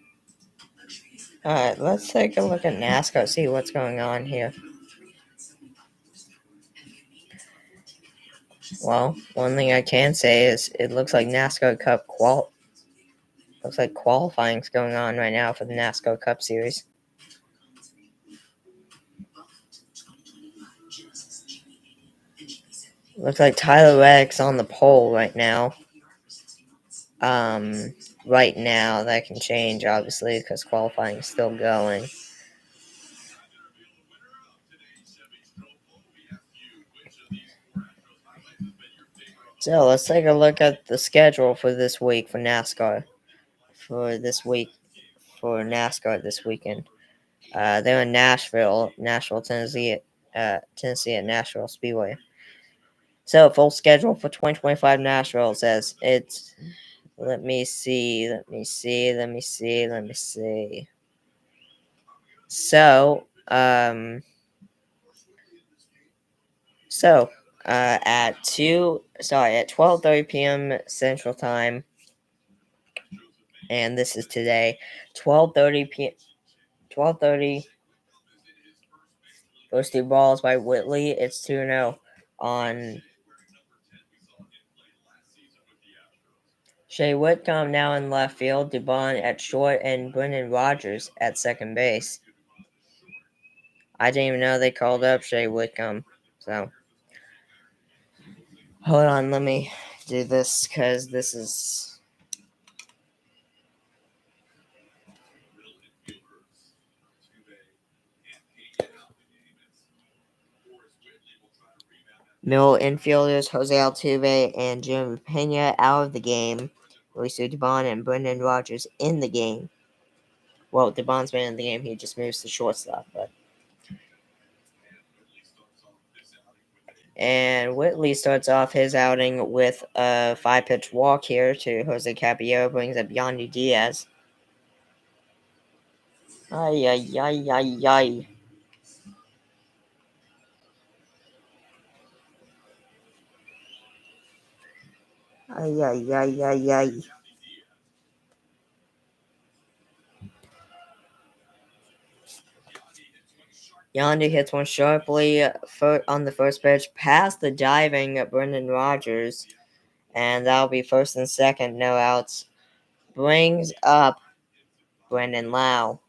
Alright, let's take a look at NASCAR, see what's going on here. Well, one thing I can say is it looks like NASCAR Cup looks like qualifying's going on right now for the NASCAR Cup Series. Looks like Tyler Reddick's on the pole right now. Right now that can change obviously because qualifying is still going. So let's take a look at the schedule for this week for NASCAR. For NASCAR this weekend. They're in Nashville, Tennessee, Tennessee at Nashville Speedway. So full schedule for 2025 Nashville says it's. Let me see. So, at 12:30 p.m. Central Time, and this is today, 12:30 p.m. 12:30. First two balls by Whitley. It's 2-0 on Shea Whitcomb now in left field, Dubon at short, and Brendan Rodgers at second base. I didn't even know they called up Shea Whitcomb. So, hold on, let me do this because this is. Middle infielders Jose Altuve and Jeremy Pena out of the game. Luis Dubon and Brendan Rodgers in the game. Well, Dubon's been in the game. He just moves to shortstop, but. And Whitley starts off his outing with a 5-pitch walk here to Jose Capillo, brings up Yandy Diaz. Ay, ay, ay, ay, ay. Ay, ay, ay, ay, ay. Yandy hits one sharply on the first pitch past the diving Brendan Rodgers. And that'll be first and second, no outs. Brings up Brendan Lau.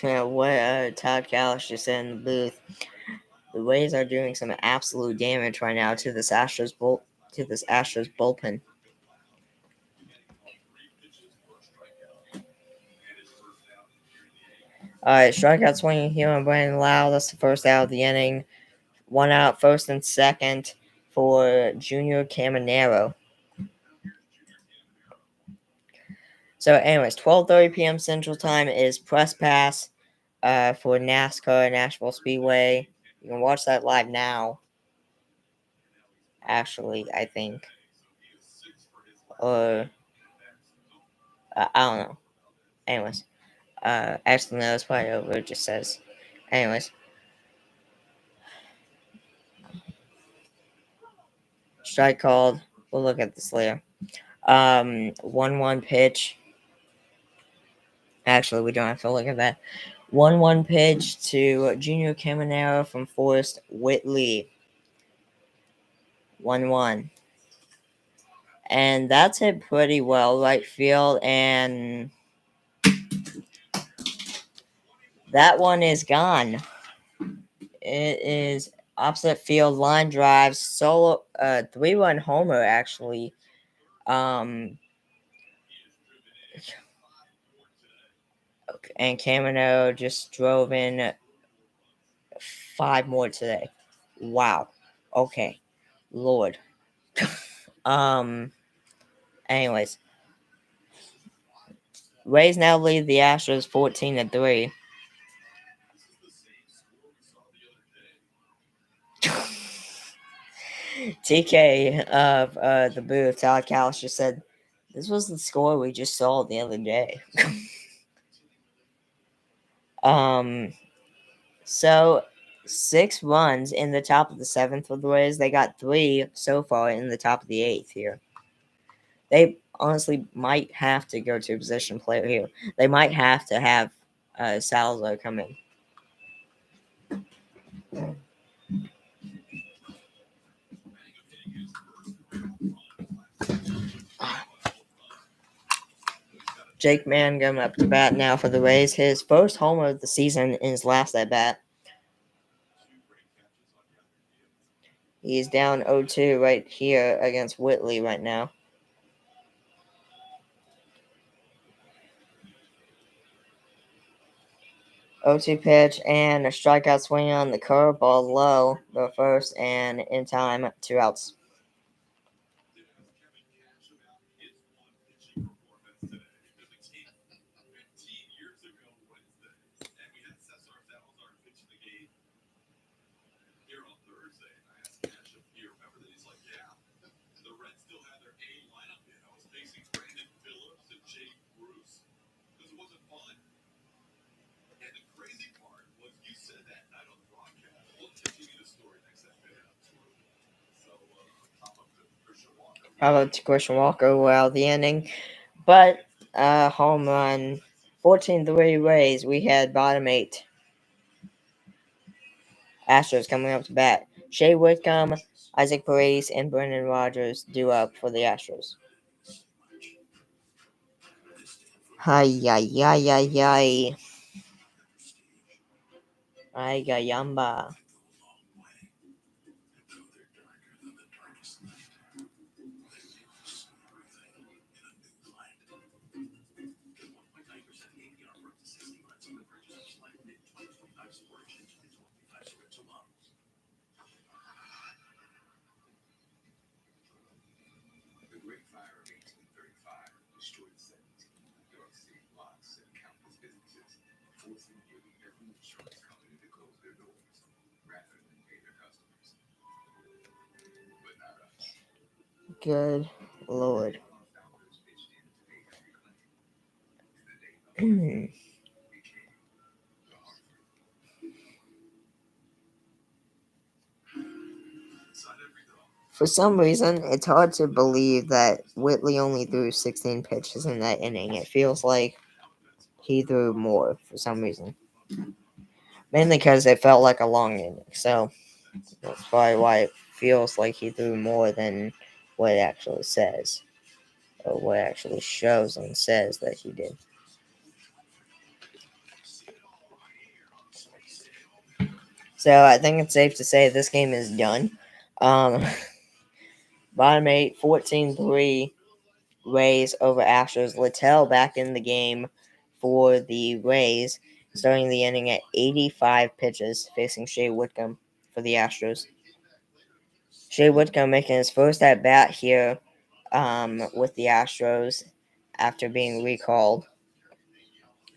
What Todd Callis just said in the booth. The Rays are doing some absolute damage right now to this Astros bullpen. All right, strikeout swinging here on Brandon Lau. That's the first out of the inning. One out, first and second for Junior Caminero. So, anyways, 12:30 p.m. Central Time is press pass for NASCAR Nashville Speedway. You can watch that live now. Actually, I think, or I don't know. Anyways, actually no, it's probably over. It just says, anyways. Strike called. We'll look at this later. 1-1 pitch. Actually, we don't have to look at that. 1-1 pitch to Junior Caminero from Forrest Whitley. 1-1. And that's hit pretty well, right field, and that one is gone. It is opposite field line drive, solo 3-run homer actually. And Camino just drove in 5 more today. Wow. Okay. Lord. Anyways. Rays now lead the Astros 14-3. TK of the booth, Todd Callis just said, "This was the score we just saw the other day." So 6 runs in the top of the 7th for the Rays. They got 3 so far in the top of the 8th here. They honestly might have to go to a position player here. They might have to have Salazar come in. Jake Mangum up to bat now for the Rays. His first homer of the season in his last at bat. He's down 0-2 right here against Whitley right now. O2 pitch and a strikeout swing on the curveball low. The first and in time, 2 outs. How about Christian Walker? Well, the inning, but home run, 14-3 Rays. We had bottom 8. Astros coming up to bat. Shea Whitcomb, Isaac Paredes, and Brendan Rodgers due up for the Astros. Ay, ay, ay, ay, ay. Ay, gayamba. Good Lord. For some reason, it's hard to believe that Whitley only threw 16 pitches in that inning. It feels like he threw more for some reason. Mainly because it felt like a long inning. So that's probably why it feels like he threw more than what it actually says. or what actually shows and says that he did. So I think it's safe to say this game is done. Um, bottom 8, 14-3 Rays over Astros. Littell back in the game for the Rays, starting the inning at 85 pitches, facing Shea Whitcomb for the Astros. Shea Whitcomb making his first at bat here with the Astros after being recalled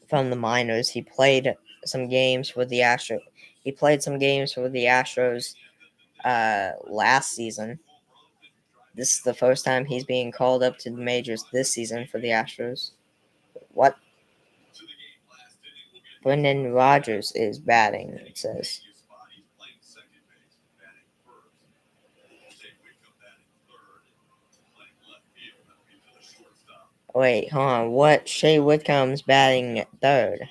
from the minors. He played some games for the Astros. He played some games for the Astros last season. This is the first time he's being called up to the majors this season for the Astros. What? Brendan Rodgers is batting, it says. Wait, hold on. What? Shea Whitcomb's batting third.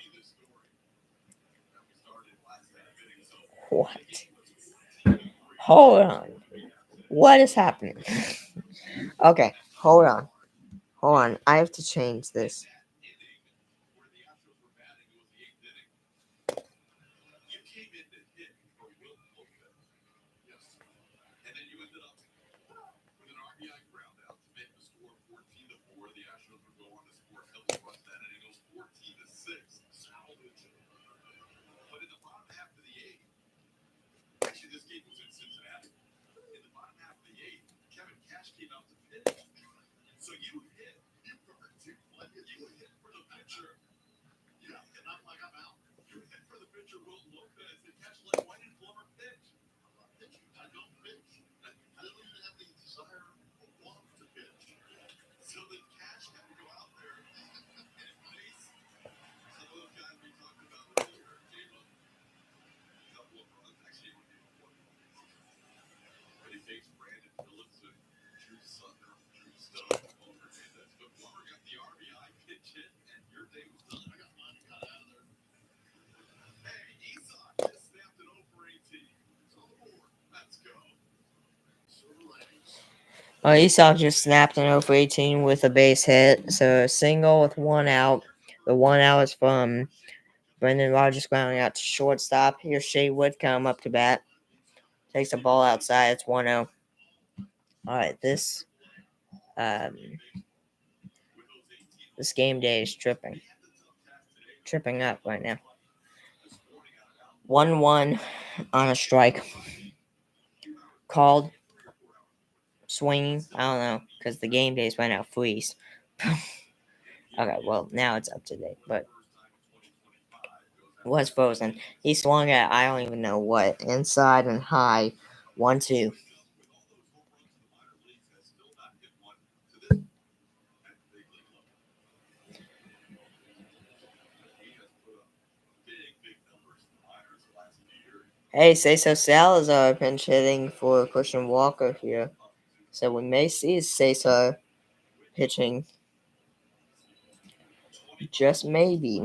What? Hold on. What is happening? Okay, hold on. Hold on. I have to change this. Esau just snapped an 0 for 18 with a base hit. So a single with one out. The one out is from Brendan Rodgers grounding out to shortstop. Here's Shea Whitcomb up to bat. Takes the ball outside. It's 1-0. All right, this game day is tripping up right now. 1-1 on a strike. Called. Swinging. I don't know, because the game days went out freeze. Okay, well, now it's up to date, but it was frozen. He swung at, I don't even know what, inside and high. 1-2. Hey, Cesar Salazar pinch hitting for Christian Walker here. So we may see Cesar pitching. Just maybe.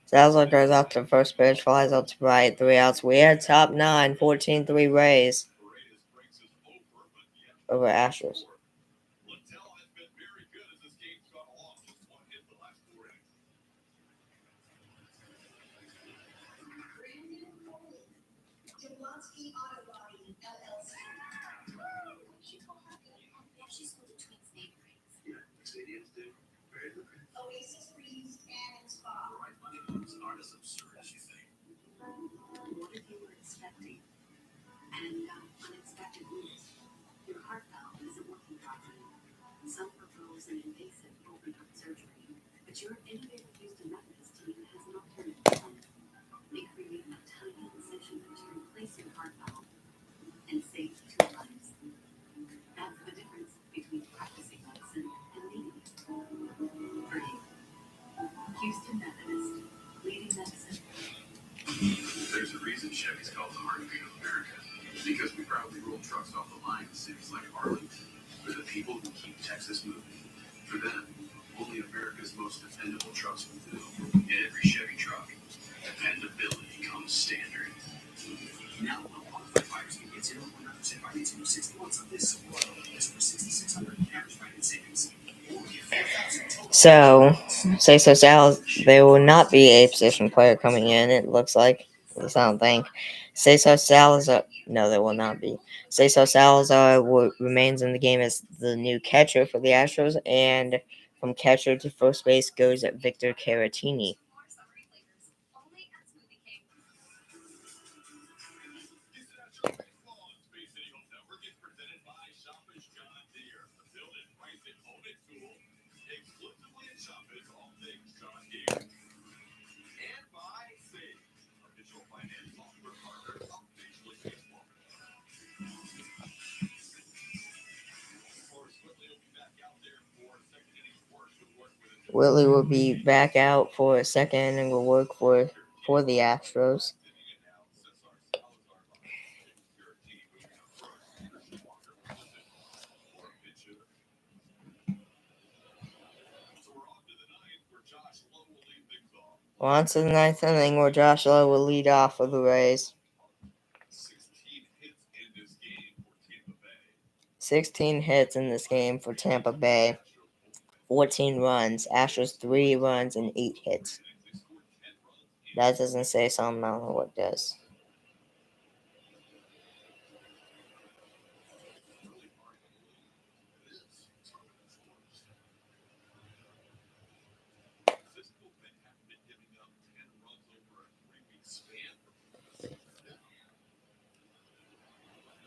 Salazar goes out to first pitch, flies out to right, 3 outs. We are top 9, 14-3 Rays over Astros. cities like Arlington, for the people who keep Texas moving. For them, only America's most dependable trucks will do. In every Chevy truck, dependability comes standard. Now, qualified buyers can get 0.9% financing for 60 months of this low. That's over $6,600 average finance savings. So, say so Sal, there will not be a position player coming in, it looks like. At least I don't think. Say so Salazar. No, there will not be. Say so Salazar remains in the game as the new catcher for the Astros, and from catcher to first base goes Victor Caratini. Whitley will be back out for a second and will work for the Astros. On to the ninth inning, where Josh Lowe will lead off for the Rays. 16 hits in this game for Tampa Bay. 14 runs. Astros 3 runs and 8 hits. That doesn't say something. I don't know what does.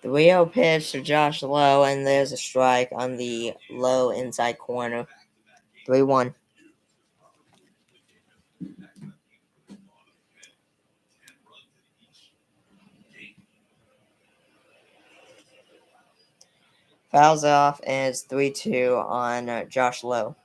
The 3-0 pitch to Josh Lowe, and there's a strike on the low inside corner. 3-1. Fouls off, and it's 3-2 on Josh Lowe.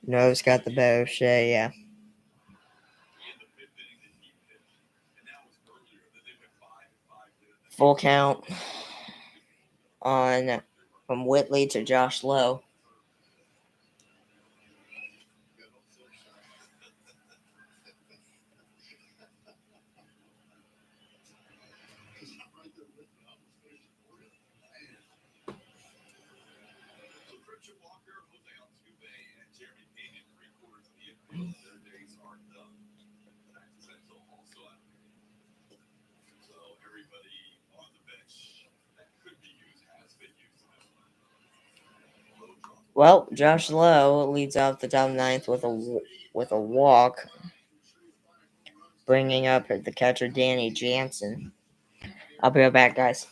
No's got the better share, yeah. Full count on from Whitley to Josh Lowe. Well, Josh Lowe leads off the top ninth with a walk, bringing up the catcher Danny Jansen. I'll be right back, guys.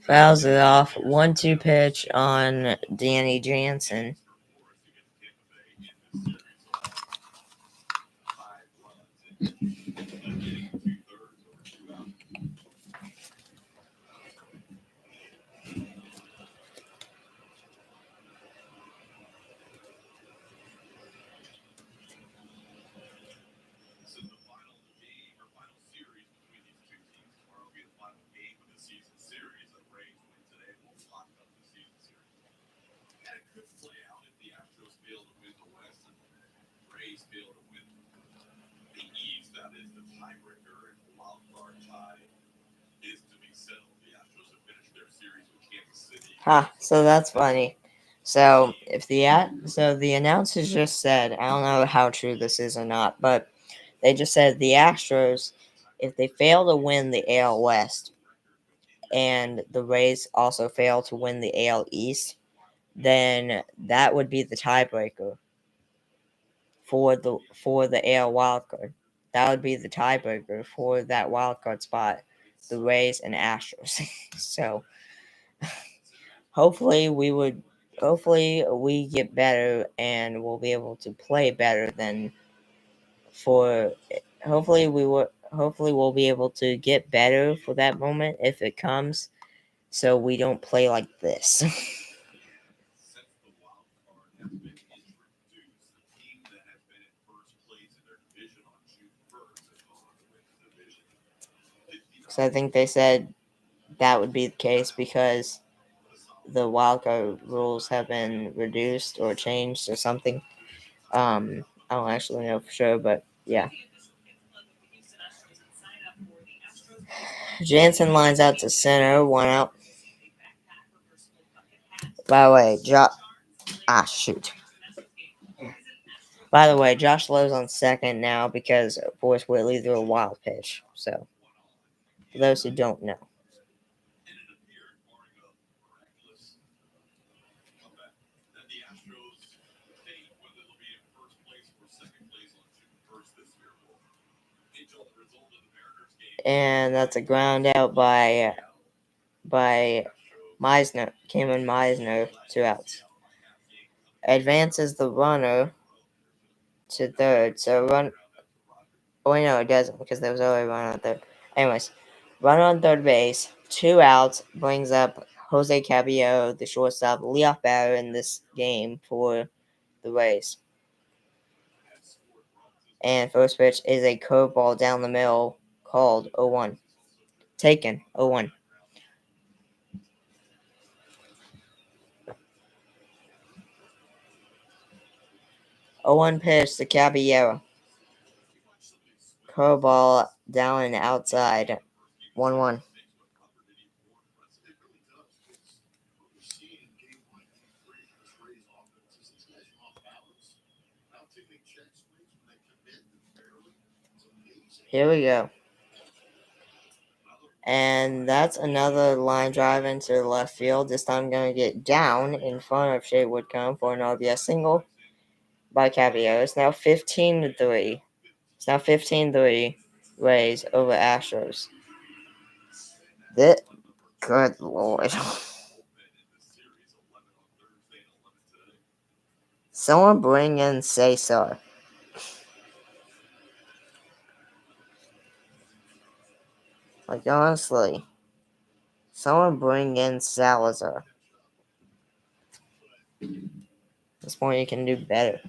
Fouls it off. 1-2 pitch on Danny Jansen. So that's funny. So if the announcers just said, I don't know how true this is or not, but they just said the Astros, if they fail to win the AL West and the Rays also fail to win the AL East, then that would be the tiebreaker for the AL wildcard. That would be the tiebreaker for that wildcard spot, the Rays and Astros. So hopefully we get better and we'll be able to play better than for hopefully we'll be able to get better for that moment if it comes, so we don't play like this. Since the wild card has been introduced, the team that has been in first place in their division on June 1st has gone on to win the division. So I think they said that would be the case because the wildcard rules have been reduced or changed or something. I don't actually know for sure, but yeah. Jansen lines out to center, one out. By the way, shoot. By the way, Josh Lowe's on second now because Forrest Whitley threw a wild pitch. So, for those who don't know. And it appeared, barring a miraculous comeback, that the Astros debate whether they'll be in first place or second place on June 1st this year will hinge on the result of the Mariners game. And that's a ground out by Meisner, Cameron Meisner, 2 outs. Advances the runner to third. So run. Oh wait, no, it doesn't because there was already a run on third. Anyways, run on third base, 2 outs, brings up Jose Cabello, the shortstop, leadoff batter in this game for the Rays. And first pitch is a curveball down the middle called 0-1. Taken 0-1. 0-1 pitch to Caballero. Curveball down and outside. 1-1. Here we go. And that's another line drive into left field. This time going to get down in front of Shea Woodcomb for an RBS single by Caballero. It's now 15-3. It's now 15-3 Rays over Astros. Good Lord. Someone bring in Cesar. Like, honestly. Someone bring in Salazar. At this point, you can do better.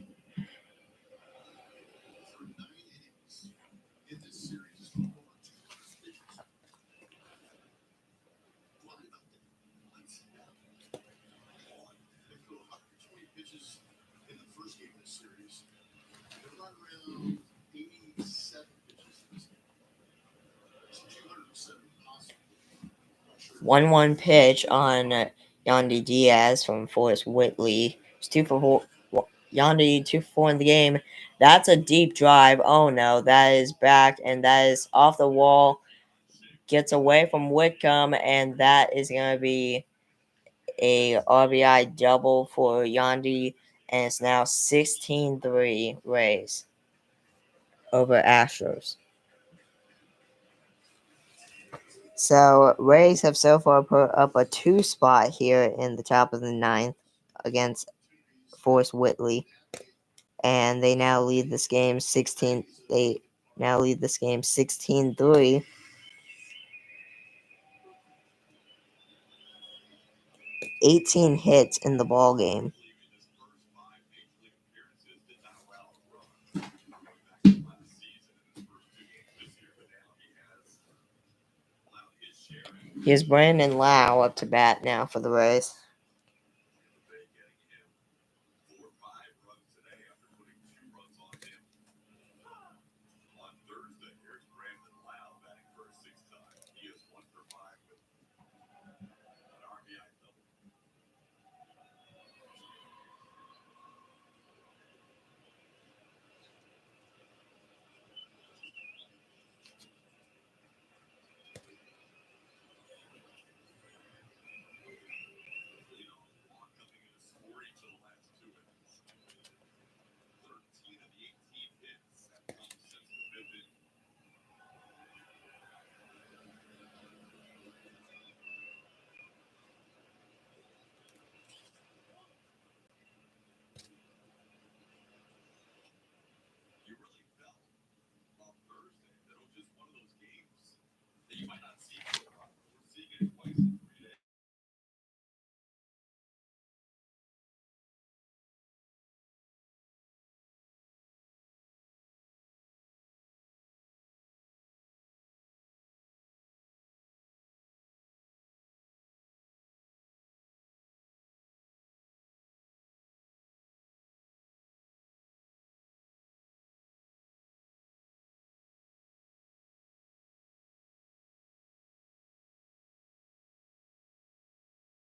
One pitch on Yandy Diaz from Forrest Whitley. It's 2-for-4. Yandy 2-for-4 in the game. That's a deep drive. Oh no, that is back and that is off the wall. Gets away from Whitcomb, and that is going to be a RBI double for Yandy, and it's now 16-3 Rays over Astros. So Rays have so far put up a 2 spot here in the top of the ninth against Forrest Whitley, and they now lead this game 16. They now lead this game 16-3. 18 hits in the ball game. Here's Brandon Lau up to bat now for the Rays.